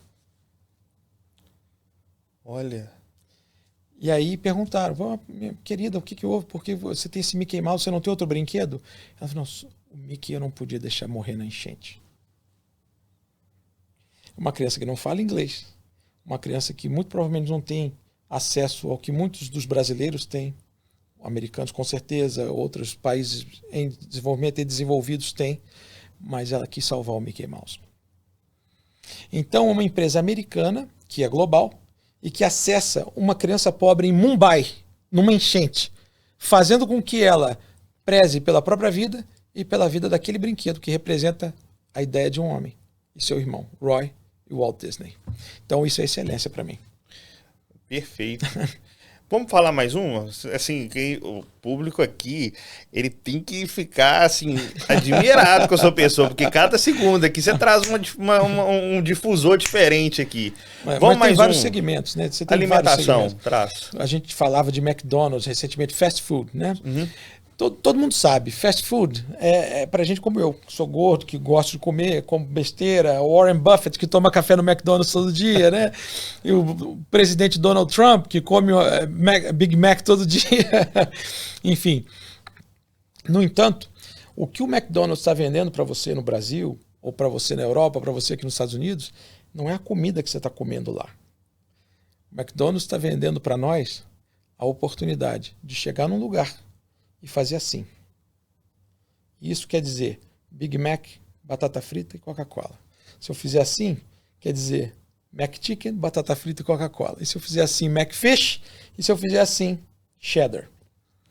Olha. E aí perguntaram, minha querida, o que houve? Por que você tem esse Mickey Mouse, você não tem outro brinquedo? Ela falou, não, o Mickey eu não podia deixar morrer na enchente. Uma criança que não fala inglês, uma criança que muito provavelmente não tem acesso ao que muitos dos brasileiros têm, americanos com certeza, outros países em desenvolvimento e desenvolvidos têm, mas ela quis salvar o Mickey Mouse. Então, uma empresa americana, que é global, e que acessa uma criança pobre em Mumbai, numa enchente, fazendo com que ela preze pela própria vida e pela vida daquele brinquedo que representa a ideia de um homem e seu irmão, Roy e Walt Disney. Então isso é excelência para mim. Perfeito. Vamos falar mais uma? Assim, o público aqui, ele tem que ficar, assim, admirado com a sua pessoa, porque cada segunda aqui você traz um difusor diferente aqui. Mas tem vários segmentos, né? Você tem alimentação, traz. A gente falava de McDonald's recentemente, fast food, né? Uhum. Todo mundo sabe, fast food é pra gente como eu, que sou gordo, que gosto de comer, como besteira, o Warren Buffett, que toma café no McDonald's todo dia, né? E o presidente Donald Trump, que come Big Mac todo dia. Enfim. No entanto, o que o McDonald's está vendendo para você no Brasil, ou para você na Europa, para você aqui nos Estados Unidos, não é a comida que você está comendo lá. O McDonald's está vendendo para nós a oportunidade de chegar num lugar e fazer assim. Isso quer dizer Big Mac, batata frita e Coca-Cola. Se eu fizer assim, quer dizer McChicken, batata frita e Coca-Cola. E se eu fizer assim, McFish, e se eu fizer assim, cheddar.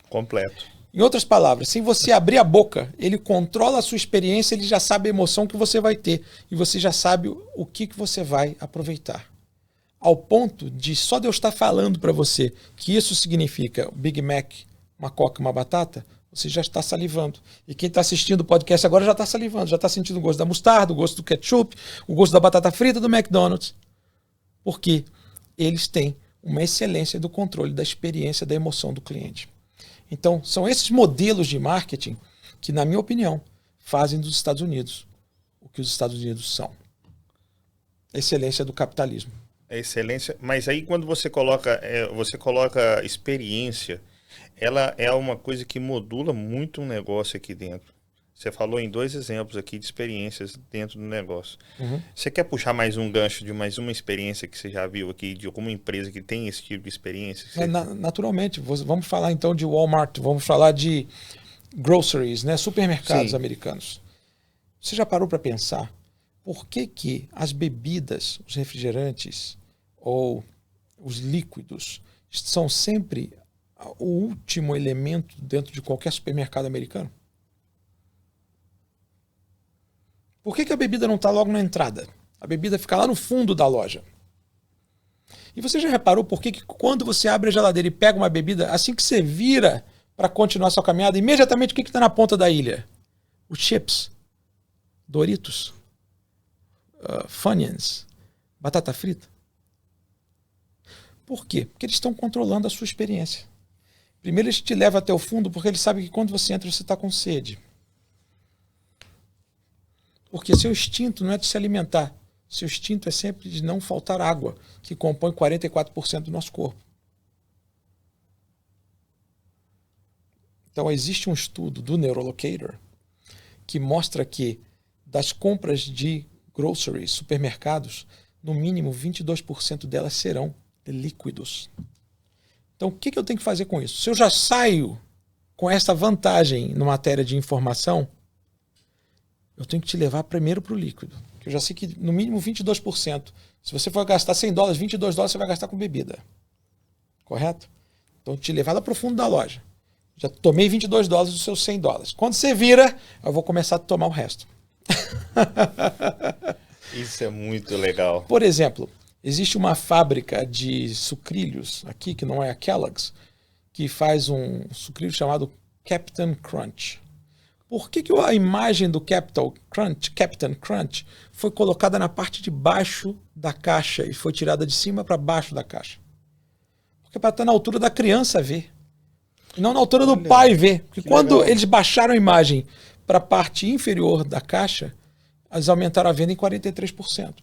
Completo. Em outras palavras, sem você abrir a boca, ele controla a sua experiência, ele já sabe a emoção que você vai ter e você já sabe o que você vai aproveitar. Ao ponto de só de eu estar falando para você que isso significa Big Mac, uma coca, uma batata, você já está salivando. E quem está assistindo o podcast agora já está salivando, já está sentindo o gosto da mostarda, o gosto do ketchup, o gosto da batata frita do McDonald's. Porque eles têm uma excelência do controle da experiência, da emoção do cliente. Então, são esses modelos de marketing que, na minha opinião, fazem dos Estados Unidos o que os Estados Unidos são. A excelência do capitalismo. A excelência, mas aí quando você coloca experiência, ela é uma coisa que modula muito um negócio aqui dentro. Você falou em 2 exemplos aqui de experiências dentro do negócio. Uhum. Você quer puxar mais um gancho de mais uma experiência que você já viu aqui, de alguma empresa que tem esse tipo de experiência? Naturalmente. Vamos falar então de Walmart, vamos falar de groceries, né? Supermercados americanos. Você já parou para pensar por que as bebidas, os refrigerantes ou os líquidos são sempre o último elemento dentro de qualquer supermercado americano? Por que a bebida não está logo na entrada? A bebida fica lá no fundo da loja. E você já reparou por que quando você abre a geladeira e pega uma bebida, assim que você vira para continuar sua caminhada, imediatamente o que está na ponta da ilha? Os chips, Doritos, Funyuns, batata frita. Por quê? Porque eles estão controlando a sua experiência. Primeiro eles te levam até o fundo porque eles sabem que quando você entra você está com sede. Porque seu instinto não é de se alimentar. Seu instinto é sempre de não faltar água, que compõe 44% do nosso corpo. Então existe um estudo do Neurolocator que mostra que das compras de groceries, supermercados, no mínimo 22% delas serão líquidos. Então, o que eu tenho que fazer com isso? Se eu já saio com essa vantagem na matéria de informação, eu tenho que te levar primeiro para o líquido. Que eu já sei que no mínimo 22%. Se você for gastar $100, $22 você vai gastar com bebida. Correto? Então, te levar lá para o fundo da loja. Já tomei $22 dos seus $100. Quando você vira, eu vou começar a tomar o resto. Isso é muito legal. Por exemplo, Existe uma fábrica de sucrilhos aqui, que não é a Kellogg's, que faz um sucrilho chamado Captain Crunch. Por que a imagem do Captain Crunch foi colocada na parte de baixo da caixa e foi tirada de cima para baixo da caixa? Porque para estar na altura da criança ver. E não na altura do pai ver. Porque quando legal. Eles baixaram a imagem para a parte inferior da caixa, eles aumentaram a venda em 43%.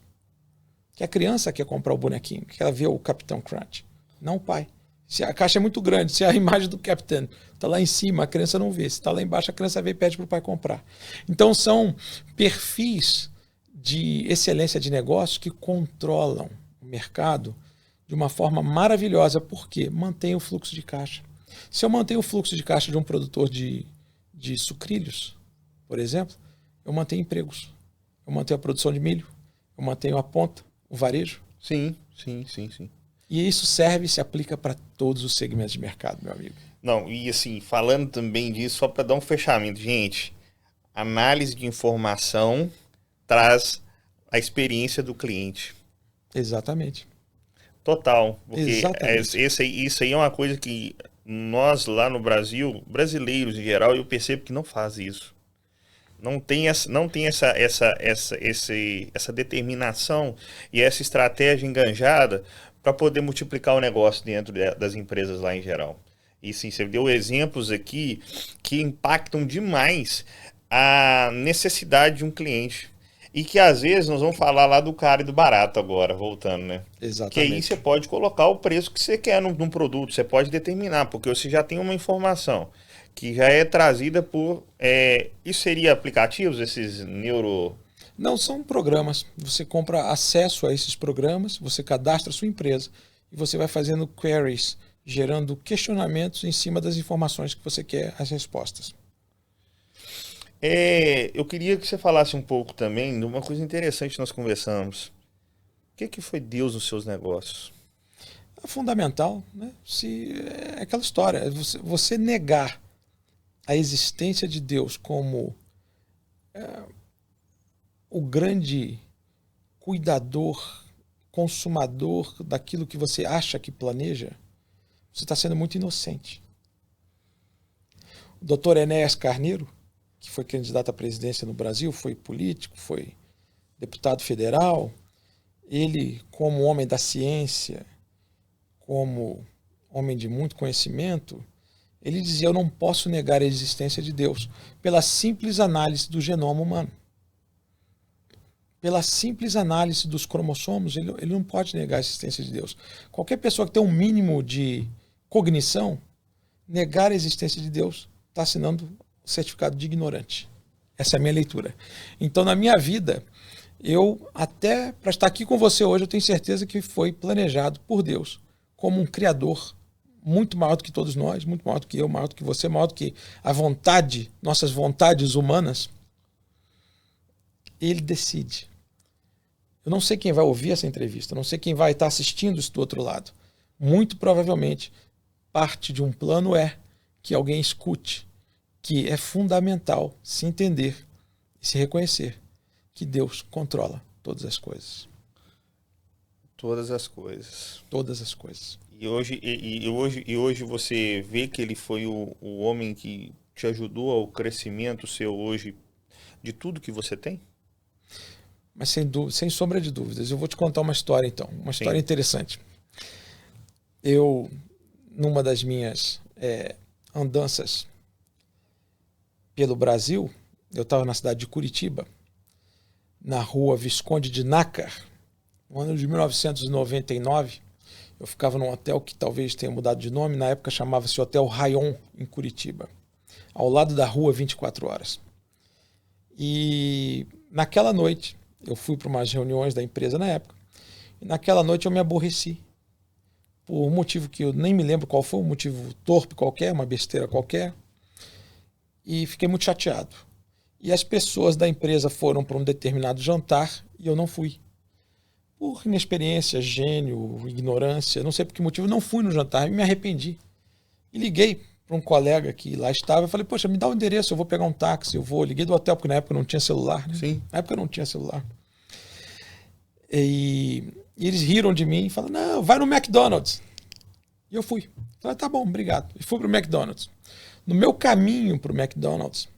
Que a criança quer comprar o bonequinho, que ela vê o Capitão Crunch, não o pai. Se a caixa é muito grande, se a imagem do Capitão está lá em cima, a criança não vê. Se está lá embaixo, a criança vê e pede para o pai comprar. Então são perfis de excelência de negócio que controlam o mercado de uma forma maravilhosa, porque mantém o fluxo de caixa. Se eu mantenho o fluxo de caixa de um produtor de sucrilhos, por exemplo, eu mantenho empregos. Eu mantenho a produção de milho, eu mantenho a ponta, o varejo. Sim. E isso serve e se aplica para todos os segmentos de mercado, meu amigo. Não, e assim, falando também disso, só para dar um fechamento, gente, análise de informação traz a experiência do cliente. Exatamente. Total. Porque isso aí é uma coisa que nós lá no Brasil, brasileiros em geral, eu percebo que não faz isso. Não tem essa determinação e essa estratégia enganjada para poder multiplicar o negócio dentro das empresas lá em geral. E sim, você deu exemplos aqui que impactam demais a necessidade de um cliente. E que às vezes nós vamos falar lá do caro e do barato agora, voltando, né? Exatamente. Que aí você pode colocar o preço que você quer num produto, você pode determinar, porque você já tem uma informação que já é trazida por... isso seria aplicativos, esses neuro... Não, são programas. Você compra acesso a esses programas, você cadastra a sua empresa e você vai fazendo queries, gerando questionamentos em cima das informações que você quer as respostas. Eu queria que você falasse um pouco também de uma coisa interessante que nós conversamos. O que foi Deus nos seus negócios? É fundamental, né? É aquela história, você negar a existência de Deus como o grande cuidador, consumador daquilo que você acha que planeja, você está sendo muito inocente. O Dr. Enéas Carneiro, que foi candidato à presidência no Brasil, foi político, foi deputado federal, ele, como homem da ciência, como homem de muito conhecimento, ele dizia: eu não posso negar a existência de Deus pela simples análise do genoma humano. Pela simples análise dos cromossomos, ele não pode negar a existência de Deus. Qualquer pessoa que tem um mínimo de cognição, negar a existência de Deus, está assinando o certificado de ignorante. Essa é a minha leitura. Então, na minha vida, eu, até para estar aqui com você hoje, eu tenho certeza que foi planejado por Deus como um criador muito maior do que todos nós, muito maior do que eu, maior do que você, maior do que a vontade, nossas vontades humanas. Ele decide. Eu não sei quem vai ouvir essa entrevista, eu não sei quem vai estar assistindo isso do outro lado. Muito provavelmente, parte de um plano é que alguém escute que é fundamental se entender e se reconhecer que Deus controla todas as coisas. Todas as coisas. Todas as coisas. E hoje você vê que ele foi o homem que te ajudou ao crescimento seu hoje de tudo que você tem? Mas sem sombra de dúvidas. Eu vou te contar uma história então, uma história interessante. Eu, numa das minhas andanças pelo Brasil, eu estava na cidade de Curitiba, na rua Visconde de Nácar, no ano de 1999. Eu ficava num hotel que talvez tenha mudado de nome, na época chamava-se Hotel Rayon, em Curitiba, ao lado da rua 24 horas. E naquela noite, eu fui para umas reuniões da empresa na época, e naquela noite eu me aborreci, por um motivo que eu nem me lembro qual foi, um motivo torpe qualquer, uma besteira qualquer, e fiquei muito chateado. E as pessoas da empresa foram para um determinado jantar e eu não fui. Por inexperiência, gênio, ignorância, não sei por que motivo, não fui no jantar e me arrependi. E liguei para um colega que lá estava e falei: poxa, me dá o endereço, eu vou pegar um táxi, eu vou. Liguei do hotel, porque na época não tinha celular, né? Sim. Na época não tinha celular. E E eles riram de mim e falaram, não, vai no McDonald's. E eu fui. Falei, tá bom, obrigado. E fui pro McDonald's. No meu caminho pro McDonald's,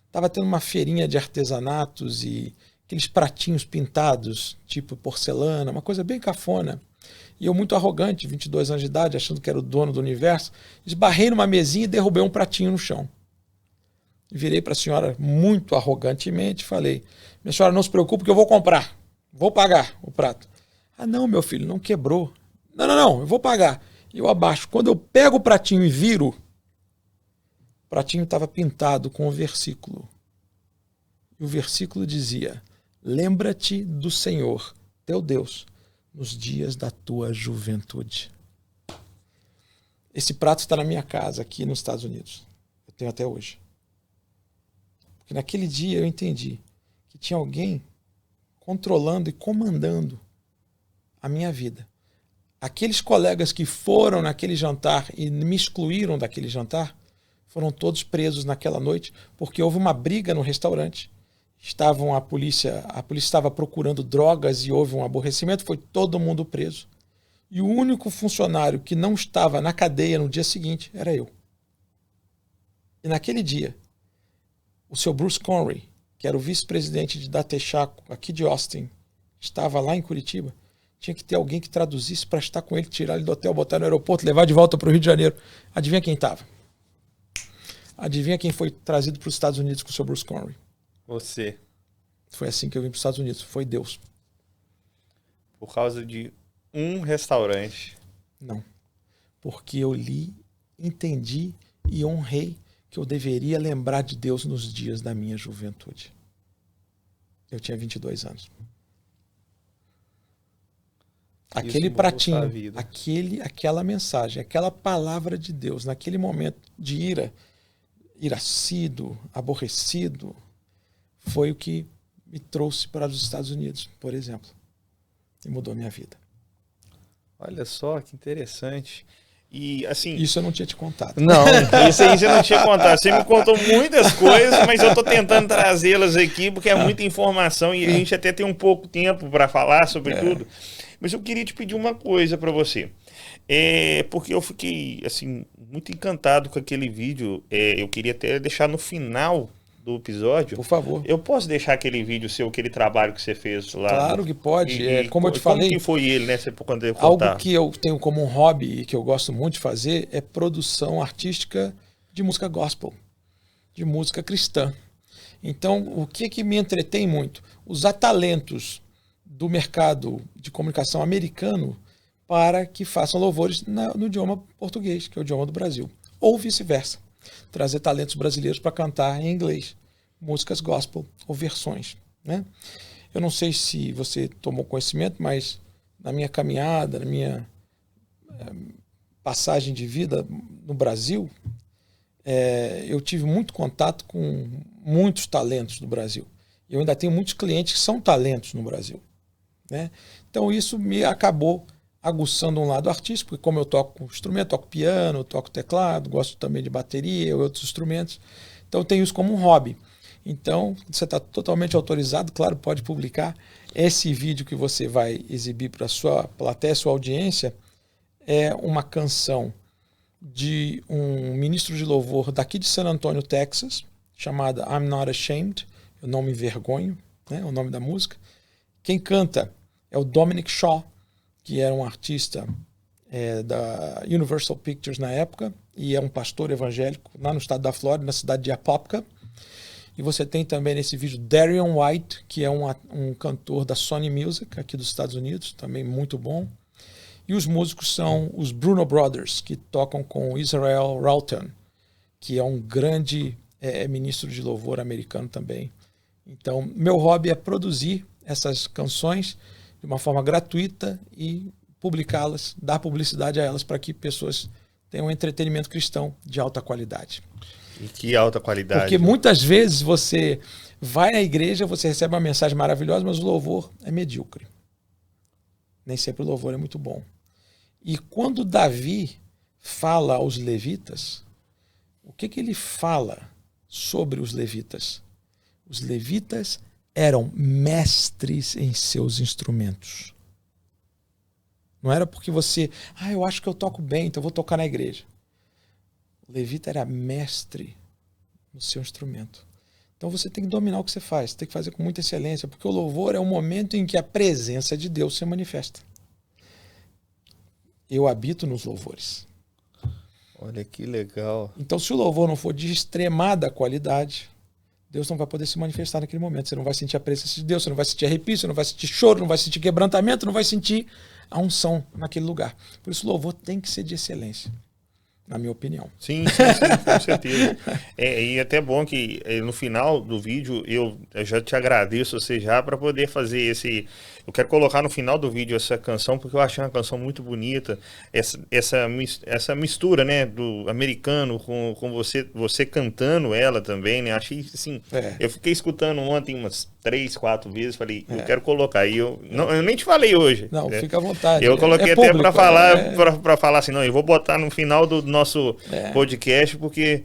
estava tendo uma feirinha de artesanatos e aqueles pratinhos pintados, tipo porcelana, uma coisa bem cafona. E eu, muito arrogante, 22 anos de idade, achando que era o dono do universo, esbarrei numa mesinha e derrubei um pratinho no chão. Virei para a senhora muito arrogantemente e falei, minha senhora, não se preocupe que eu vou comprar, vou pagar o prato. Ah, não, meu filho, não quebrou. Não, eu vou pagar. E eu abaixo. Quando eu pego o pratinho e viro, o pratinho estava pintado com um versículo. E o versículo dizia, lembra-te do Senhor, teu Deus, nos dias da tua juventude. Esse prato está na minha casa aqui nos Estados Unidos. Eu tenho até hoje. Porque naquele dia eu entendi que tinha alguém controlando e comandando a minha vida. Aqueles colegas que foram naquele jantar e me excluíram daquele jantar foram todos presos naquela noite porque houve uma briga no restaurante. A polícia estava procurando drogas e houve um aborrecimento, foi todo mundo preso. E o único funcionário que não estava na cadeia no dia seguinte era eu. E naquele dia, o seu Bruce Conry, que era o vice-presidente da Texaco, aqui de Austin, estava lá em Curitiba, tinha que ter alguém que traduzisse para estar com ele, tirar ele do hotel, botar no aeroporto, levar de volta para o Rio de Janeiro. Adivinha quem estava? Adivinha quem foi trazido para os Estados Unidos com o seu Bruce Conry? Você. Foi assim que eu vim para os Estados Unidos. Foi Deus. Por causa de um restaurante. Não. Porque eu li, entendi e honrei que eu deveria lembrar de Deus nos dias da minha juventude. Eu tinha 22 anos. Aquele pratinho, aquela mensagem, aquela palavra de Deus, naquele momento de irascido, aborrecido, foi o que me trouxe para os Estados Unidos, por exemplo. E mudou a minha vida. Olha só, que interessante. E, assim... Isso eu não tinha te contado. Não, isso aí você não tinha contado. Você me contou muitas coisas, mas eu estou tentando trazê-las aqui, porque é muita informação e a gente até tem um pouco tempo para falar sobre tudo. Mas eu queria te pedir uma coisa para você. Porque eu fiquei, assim, muito encantado com aquele vídeo. Eu queria até deixar no final do episódio. Por favor. Eu posso deixar aquele vídeo seu, aquele trabalho que você fez lá? Claro que pode. Como eu te falei... Como que foi ele, né? Você pode contar. Algo que eu tenho como um hobby e que eu gosto muito de fazer é produção artística de música gospel, de música cristã. Então, o que me entretém muito? Usar talentos do mercado de comunicação americano para que façam louvores no idioma português, que é o idioma do Brasil. Ou vice-versa. Trazer talentos brasileiros para cantar em inglês, músicas gospel ou versões, né? Eu não sei se você tomou conhecimento, mas na minha caminhada, na minha passagem de vida no Brasil, eu tive muito contato com muitos talentos do Brasil. Eu ainda tenho muitos clientes que são talentos no Brasil, né? Então isso me acabou aguçando um lado artístico, porque como eu toco instrumento, toco piano, toco teclado, gosto também de bateria e outros instrumentos, então eu tenho isso como um hobby. Então, você está totalmente autorizado, claro, pode publicar. Esse vídeo que você vai exibir para a sua plateia, sua audiência, é uma canção de um ministro de louvor daqui de San Antonio, Texas, chamada I'm Not Ashamed, eu não me envergonho, né, é o nome da música. Quem canta é o Dominic Shaw, que era um artista da Universal Pictures na época, e é um pastor evangélico lá no estado da Flórida, na cidade de Apopka. E você tem também nesse vídeo Darian White, que é um cantor da Sony Music, aqui dos Estados Unidos, também muito bom. E os músicos são os Bruno Brothers, que tocam com Israel Ralton, que é um grande ministro de louvor americano também. Então, meu hobby é produzir essas canções de uma forma gratuita e publicá-las, dar publicidade a elas para que pessoas tenham um entretenimento cristão de alta qualidade. E que alta qualidade. Porque muitas vezes você vai na igreja, você recebe uma mensagem maravilhosa, mas o louvor é medíocre. Nem sempre o louvor é muito bom. E quando Davi fala aos levitas, o que ele fala sobre os levitas? Os levitas eram mestres em seus instrumentos. Não era porque você, eu acho que eu toco bem, então eu vou tocar na igreja. O levita era mestre no seu instrumento. Então você tem que dominar o que você faz, tem que fazer com muita excelência, porque o louvor é um momento em que a presença de Deus se manifesta. Eu habito nos louvores. Olha que legal. Então, se o louvor não for de extremada qualidade, Deus não vai poder se manifestar naquele momento. Você não vai sentir a presença de Deus, você não vai sentir arrepio, você não vai sentir choro, não vai sentir quebrantamento, não vai sentir a unção naquele lugar. Por isso, o louvor tem que ser de excelência, na minha opinião. Sim, com certeza. E até bom que no final do vídeo eu já te agradeço você já para poder fazer esse... Eu quero colocar no final do vídeo essa canção porque eu achei uma canção muito bonita. Essa mistura, né, do americano com você cantando ela também, né? Achei assim... Eu fiquei escutando ontem umas 3, 4 vezes, falei, eu quero colocar. E eu nem te falei hoje. Não, fica à vontade. Eu coloquei até para falar, para falar assim, não, eu vou botar no final do nosso podcast, porque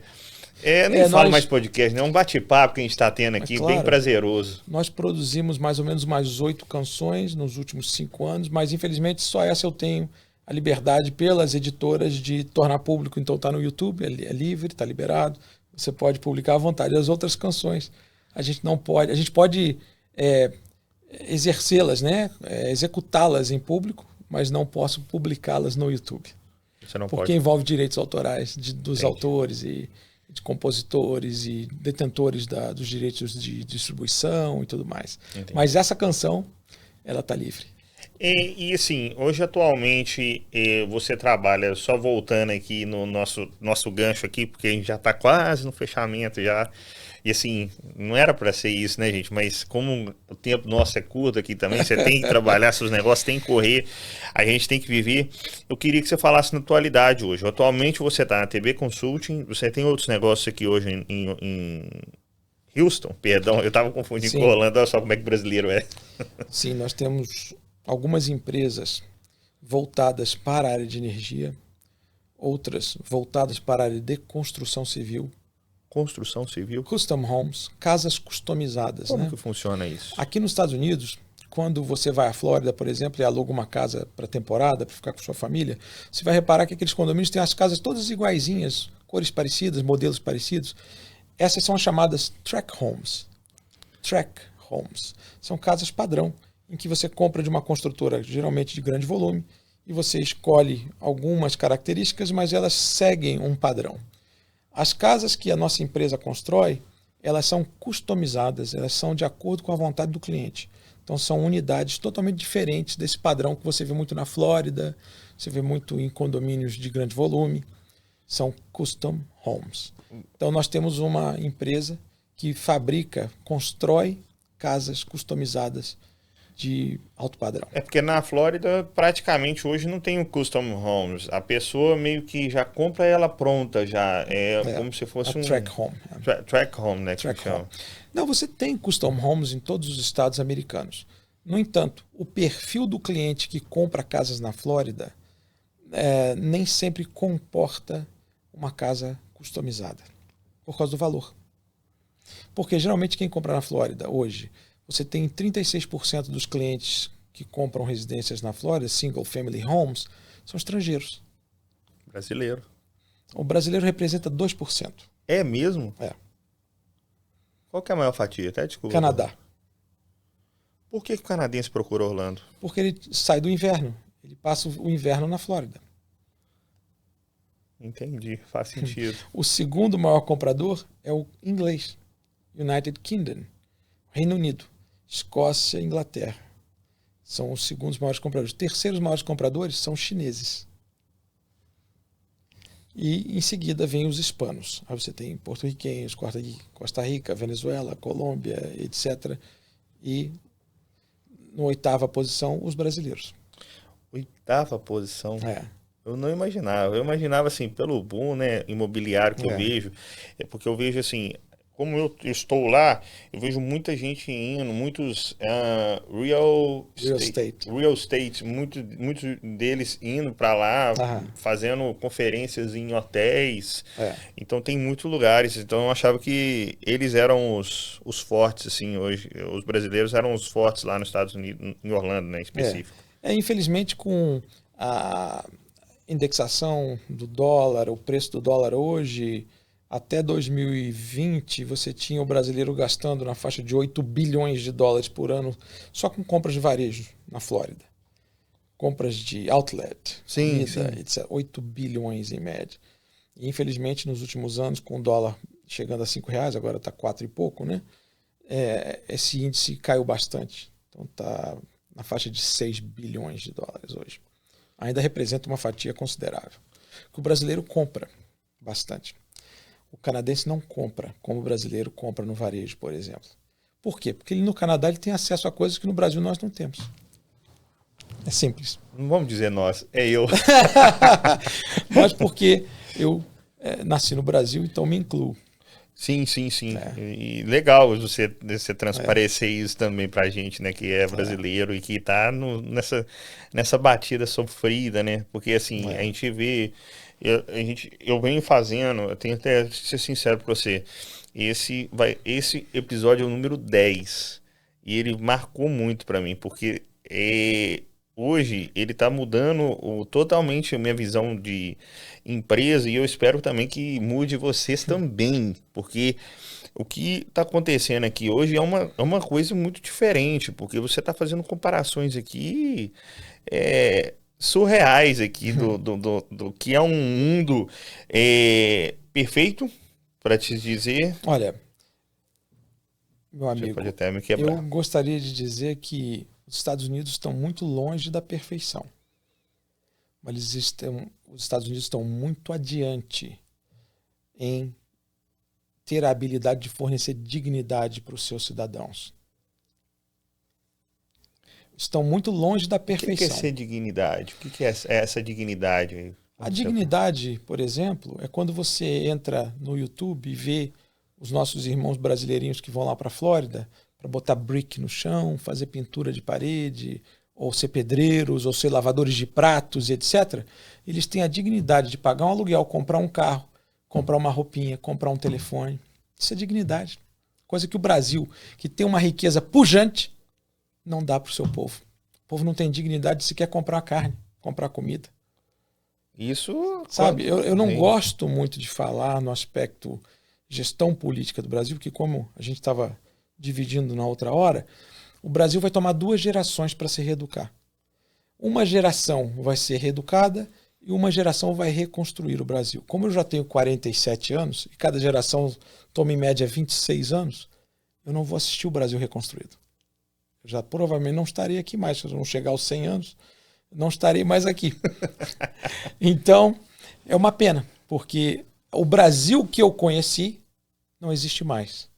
nem falo mais podcast, né? É um bate-papo que a gente está tendo aqui, claro, bem prazeroso. Nós produzimos mais ou menos mais 8 canções nos últimos 5 anos, mas infelizmente só essa eu tenho a liberdade pelas editoras de tornar público. Então está no YouTube, é livre, está liberado, você pode publicar à vontade. As outras canções a gente não pode, a gente pode exercê-las, né? Executá-las em público, mas não posso publicá-las no YouTube. Porque envolve direitos autorais dos autores e de compositores e detentores dos direitos de distribuição e tudo mais. Entendi. Mas essa canção, ela está livre. E assim, hoje atualmente você trabalha, só voltando aqui no nosso gancho aqui, porque a gente já está quase no fechamento já. E assim, não era para ser isso, né, gente? Mas como o tempo nosso é curto aqui também, você tem que trabalhar seus negócios, tem que correr, a gente tem que viver. Eu queria que você falasse na atualidade hoje. Atualmente você está na TB Consulting, você tem outros negócios aqui hoje em Houston, perdão, eu estava confundindo com Holanda, olha só como é que brasileiro é. Sim, nós temos algumas empresas voltadas para a área de energia, outras voltadas para a área de construção civil. Construção civil? Custom homes, casas customizadas. Como que funciona isso? Aqui nos Estados Unidos, quando você vai à Flórida, por exemplo, e aluga uma casa para temporada, para ficar com sua família, você vai reparar que aqueles condomínios têm as casas todas iguaizinhas, cores parecidas, modelos parecidos. Essas são as chamadas tract homes. Tract homes. São casas padrão, em que você compra de uma construtora, geralmente de grande volume, e você escolhe algumas características, mas elas seguem um padrão. As casas que a nossa empresa constrói, elas são customizadas, elas são de acordo com a vontade do cliente. Então são unidades totalmente diferentes desse padrão que você vê muito na Flórida, você vê muito em condomínios de grande volume. São custom homes. Então nós temos uma empresa que fabrica, constrói casas customizadas de alto padrão. É porque na Flórida praticamente hoje não tem o custom homes. A pessoa meio que já compra ela pronta já. Como se fosse um... tract home. Tract home, né? Tract home. Não, você tem custom homes em todos os estados americanos. No entanto, o perfil do cliente que compra casas na Flórida nem sempre comporta uma casa customizada, por causa do valor. Porque geralmente quem compra na Flórida hoje... Você tem 36% dos clientes que compram residências na Flórida, single family homes, são estrangeiros. Brasileiro. O brasileiro representa 2%. É mesmo? É. Qual que é a maior fatia? Até desculpa. Canadá. Por que o canadense procura Orlando? Porque ele sai do inverno. Ele passa o inverno na Flórida. Entendi, faz sentido. O segundo maior comprador é o inglês. United Kingdom. Reino Unido. Escócia e Inglaterra. São os segundos maiores compradores. Os terceiros maiores compradores são os chineses. E em seguida vem os hispanos. Aí você tem porto-riquenhos, Costa Rica, Venezuela, Colômbia, etc. E na 8ª posição, os brasileiros. 8ª posição? Eu não imaginava. Eu imaginava assim, pelo boom, né, imobiliário que eu vejo. Porque eu vejo assim... Como eu estou lá, eu vejo muita gente indo, muitos real estate, muitos deles indo para lá, fazendo conferências em hotéis. Então tem muitos lugares. Então eu achava que eles eram os fortes, assim, hoje. Os brasileiros eram os fortes lá nos Estados Unidos, em Orlando, né, em específico. Infelizmente, com a indexação do dólar, o preço do dólar hoje, até 2020, você tinha o brasileiro gastando na faixa de 8 bilhões de dólares por ano só com compras de varejo na Flórida. Compras de outlet, Sim, comida, sim. etc. 8 bilhões em média. E, infelizmente, nos últimos anos, com o dólar chegando a R$ 5, agora está 4 e pouco, né? Esse índice caiu bastante. Então está na faixa de 6 bilhões de dólares hoje. Ainda representa uma fatia considerável. Que o brasileiro compra bastante. O canadense não compra como o brasileiro compra no varejo, por exemplo. Por quê? Porque no Canadá ele tem acesso a coisas que no Brasil nós não temos. É simples. Não vamos dizer nós, é eu. Mas porque eu nasci no Brasil, então me incluo. Sim, sim, sim. É. E legal você transparecer isso também pra gente, né, que é brasileiro e que tá nessa batida sofrida, né? Porque assim, a gente vê, eu venho fazendo, eu tenho até que ser sincero com você, esse episódio é o número 10 e ele marcou muito pra mim, porque hoje ele tá mudando totalmente a minha visão de empresa e eu espero também que mude vocês também, porque o que está acontecendo aqui hoje é uma coisa muito diferente, porque você está fazendo comparações aqui surreais aqui do que é um mundo perfeito, para te dizer. Olha, meu Você pode amigo, até me eu quebrar. gostaria de dizer que os Estados Unidos estão muito longe da perfeição. Mas os Estados Unidos estão muito adiante em ter a habilidade de fornecer dignidade para os seus cidadãos. Estão muito longe da O que é perfeição. ser dignidade? O que é essa dignidade? A dignidade, por exemplo, é quando você entra no YouTube e vê os nossos irmãos brasileirinhos que vão lá para a Flórida para botar brick no chão, fazer pintura de parede, ou ser pedreiros, ou ser lavadores de pratos, etc. Eles têm a dignidade de pagar um aluguel, comprar um carro, comprar uma roupinha, comprar um telefone. Isso é dignidade. Coisa que o Brasil, que tem uma riqueza pujante, não dá para o seu povo. O povo não tem dignidade de sequer comprar carne, comprar comida. Isso, sabe, eu não gosto muito de falar no aspecto gestão política do Brasil, porque como a gente estava dividindo na outra hora, o Brasil vai tomar 2 gerações para se reeducar. Uma geração vai ser reeducada e uma geração vai reconstruir o Brasil. Como eu já tenho 47 anos e cada geração toma em média 26 anos, eu não vou assistir o Brasil reconstruído. Eu já provavelmente não estarei aqui mais, se eu não chegar aos 100 anos, não estarei mais aqui. Então, é uma pena, porque o Brasil que eu conheci não existe mais.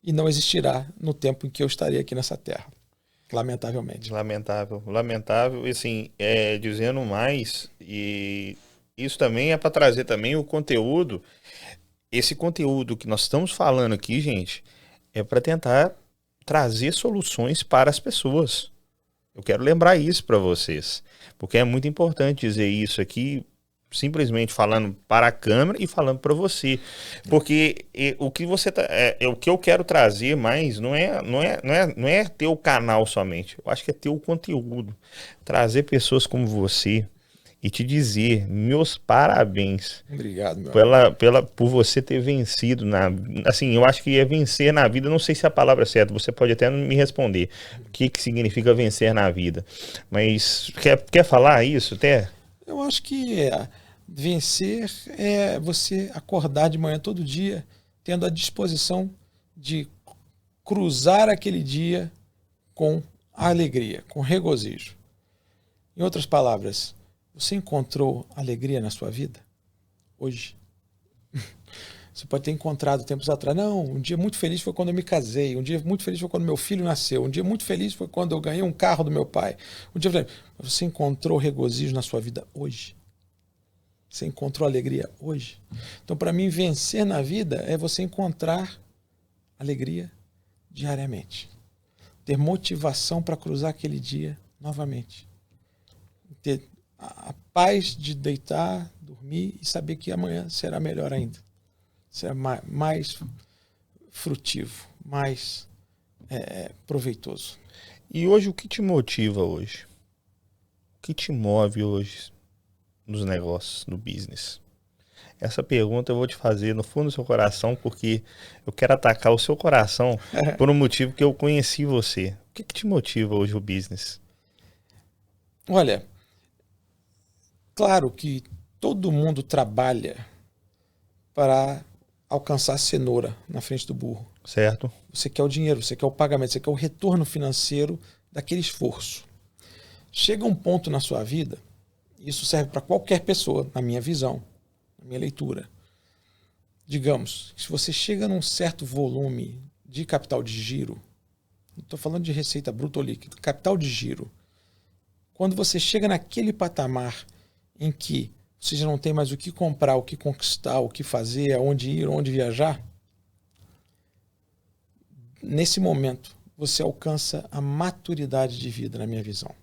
E não existirá no tempo em que eu estarei aqui nessa terra. Lamentavelmente. Lamentável, lamentável. E assim, dizendo mais, e isso também é para trazer também o conteúdo. Esse conteúdo que nós estamos falando aqui, gente, é para tentar trazer soluções para as pessoas. Eu quero lembrar isso para vocês, porque é muito importante dizer isso aqui, simplesmente falando para a câmera e falando para você, porque o que você o que eu quero trazer mais não é ter o canal somente. Eu acho que é ter o conteúdo, trazer pessoas como você e te dizer meus parabéns. Obrigado, meu amigo. Por você ter vencido assim, eu acho que é vencer na vida, não sei se é a palavra é certa, você pode até me responder o que significa vencer na vida, mas quer falar isso até? Eu acho que vencer é você acordar de manhã todo dia tendo a disposição de cruzar aquele dia com alegria, com regozijo. Em outras palavras, você encontrou alegria na sua vida hoje? Você pode ter encontrado tempos atrás. Não, um dia muito feliz foi quando eu me casei. Um dia muito feliz foi quando meu filho nasceu. Um dia muito feliz foi quando eu ganhei um carro do meu pai. Você encontrou regozijo na sua vida hoje? Você encontrou alegria hoje? Então, para mim, vencer na vida é você encontrar alegria diariamente. Ter motivação para cruzar aquele dia novamente. Ter a paz de deitar, dormir e saber que amanhã será melhor ainda. Será mais frutivo, mais proveitoso. E hoje o que te motiva hoje? que te move hoje nos negócios, no business? Essa pergunta eu vou te fazer no fundo do seu coração, porque eu quero atacar o seu coração por um motivo que eu conheci você. O que te motiva hoje o business? Olha, claro que todo mundo trabalha para alcançar a cenoura na frente do burro. Certo. Você quer o dinheiro, você quer o pagamento, você quer o retorno financeiro daquele esforço. Chega um ponto na sua vida, isso serve para qualquer pessoa, na minha visão, na minha leitura. Digamos, se você chega num certo volume de capital de giro, não estou falando de receita bruta ou líquida, capital de giro, quando você chega naquele patamar em que você já não tem mais o que comprar, o que conquistar, o que fazer, aonde ir, onde viajar, nesse momento você alcança a maturidade de vida, na minha visão.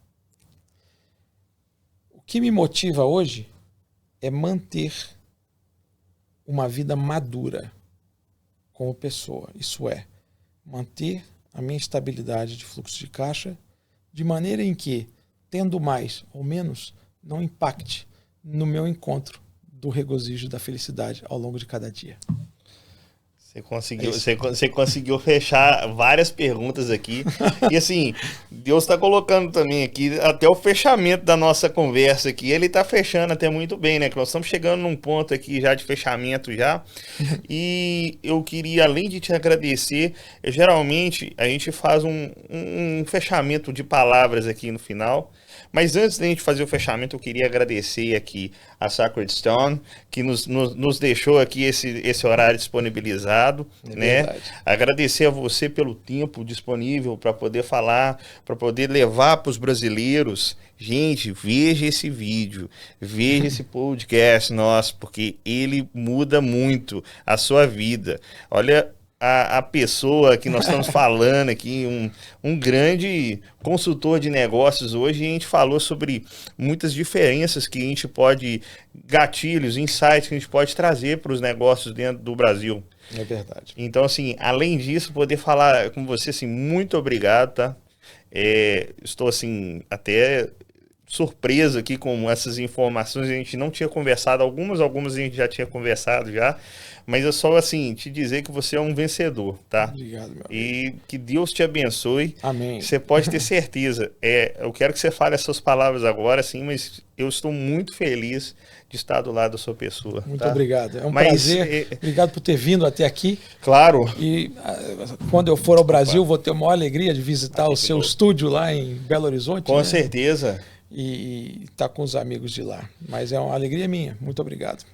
O que me motiva hoje é manter uma vida madura como pessoa. Isso é, manter a minha estabilidade de fluxo de caixa de maneira em que, tendo mais ou menos, não impacte no meu encontro do regozijo da felicidade ao longo de cada dia. Você conseguiu fechar várias perguntas aqui. E assim, Deus está colocando também aqui até o fechamento da nossa conversa aqui. Ele está fechando até muito bem, né? Que nós estamos chegando num ponto aqui já de fechamento já. E eu queria, além de te agradecer, geralmente a gente faz um fechamento de palavras aqui no final. Mas antes da gente fazer o fechamento, eu queria agradecer aqui a Sacred Stone, que nos deixou aqui esse horário disponibilizado, né? Verdade. Agradecer a você pelo tempo disponível para poder falar, para poder levar para os brasileiros. Gente, veja esse vídeo, veja esse podcast nosso, porque ele muda muito a sua vida. Olha a pessoa que nós estamos falando aqui, um grande consultor de negócios hoje, e a gente falou sobre muitas diferenças que a gente pode, gatilhos, insights que a gente pode trazer para os negócios dentro do Brasil. É verdade. Então, assim, além disso, poder falar com você, assim, muito obrigado, tá? Estou, assim, até surpreso aqui com essas informações. A gente não tinha conversado, algumas a gente já tinha conversado já, mas é só, assim, te dizer que você é um vencedor, tá? Obrigado, meu amigo. E que Deus te abençoe. Amém. Você pode ter certeza. Eu quero que você fale essas palavras agora, sim, mas eu estou muito feliz de estar do lado da sua pessoa. Muito tá? obrigado. É um prazer. Obrigado por ter vindo até aqui. Claro. E quando eu for ao Brasil, vou ter a maior alegria de visitar o seu estúdio lá em Belo Horizonte. Com certeza. E estar com os amigos de lá. Mas é uma alegria minha. Muito obrigado.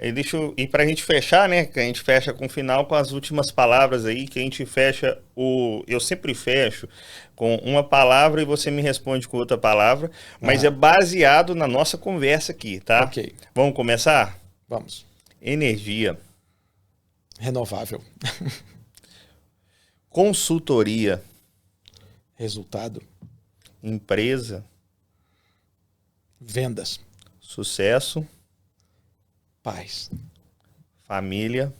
E para a gente fechar, né? Que a gente fecha com o final, com as últimas palavras aí, que a gente fecha eu sempre fecho com uma palavra e você me responde com outra palavra, mas é baseado na nossa conversa aqui, tá? Ok. Vamos começar? Vamos. Energia. Renovável. Consultoria. Resultado. Empresa. Vendas. Sucesso. Paz. Família.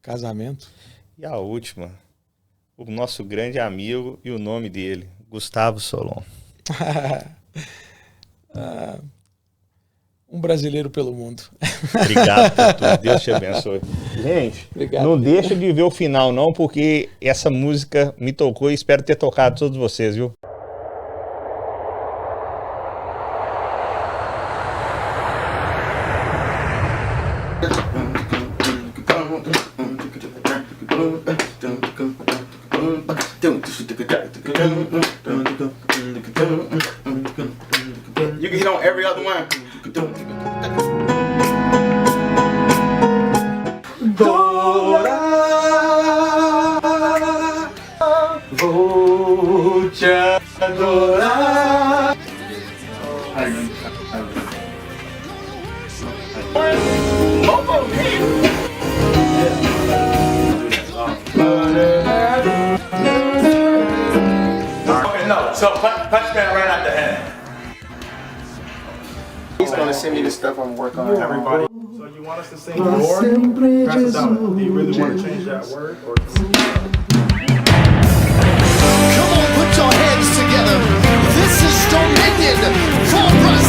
Casamento. E a última, o nosso grande amigo e o nome dele, Gustavo Solon. Um brasileiro pelo mundo. Obrigado por tudo. Deus te abençoe. Gente, obrigado, não deixa de ver o final não, porque essa música me tocou e espero ter tocado todos vocês, viu? You can hit on every other one. Dora, vou te adorar. No, so punch that right out the head. He's gonna send me the stuff I'm working on. Everybody. So you want us to sing Lord? Pass us out. Do you really want to change that word? Or Come on, put your hands together. This is dominion. for Brazil.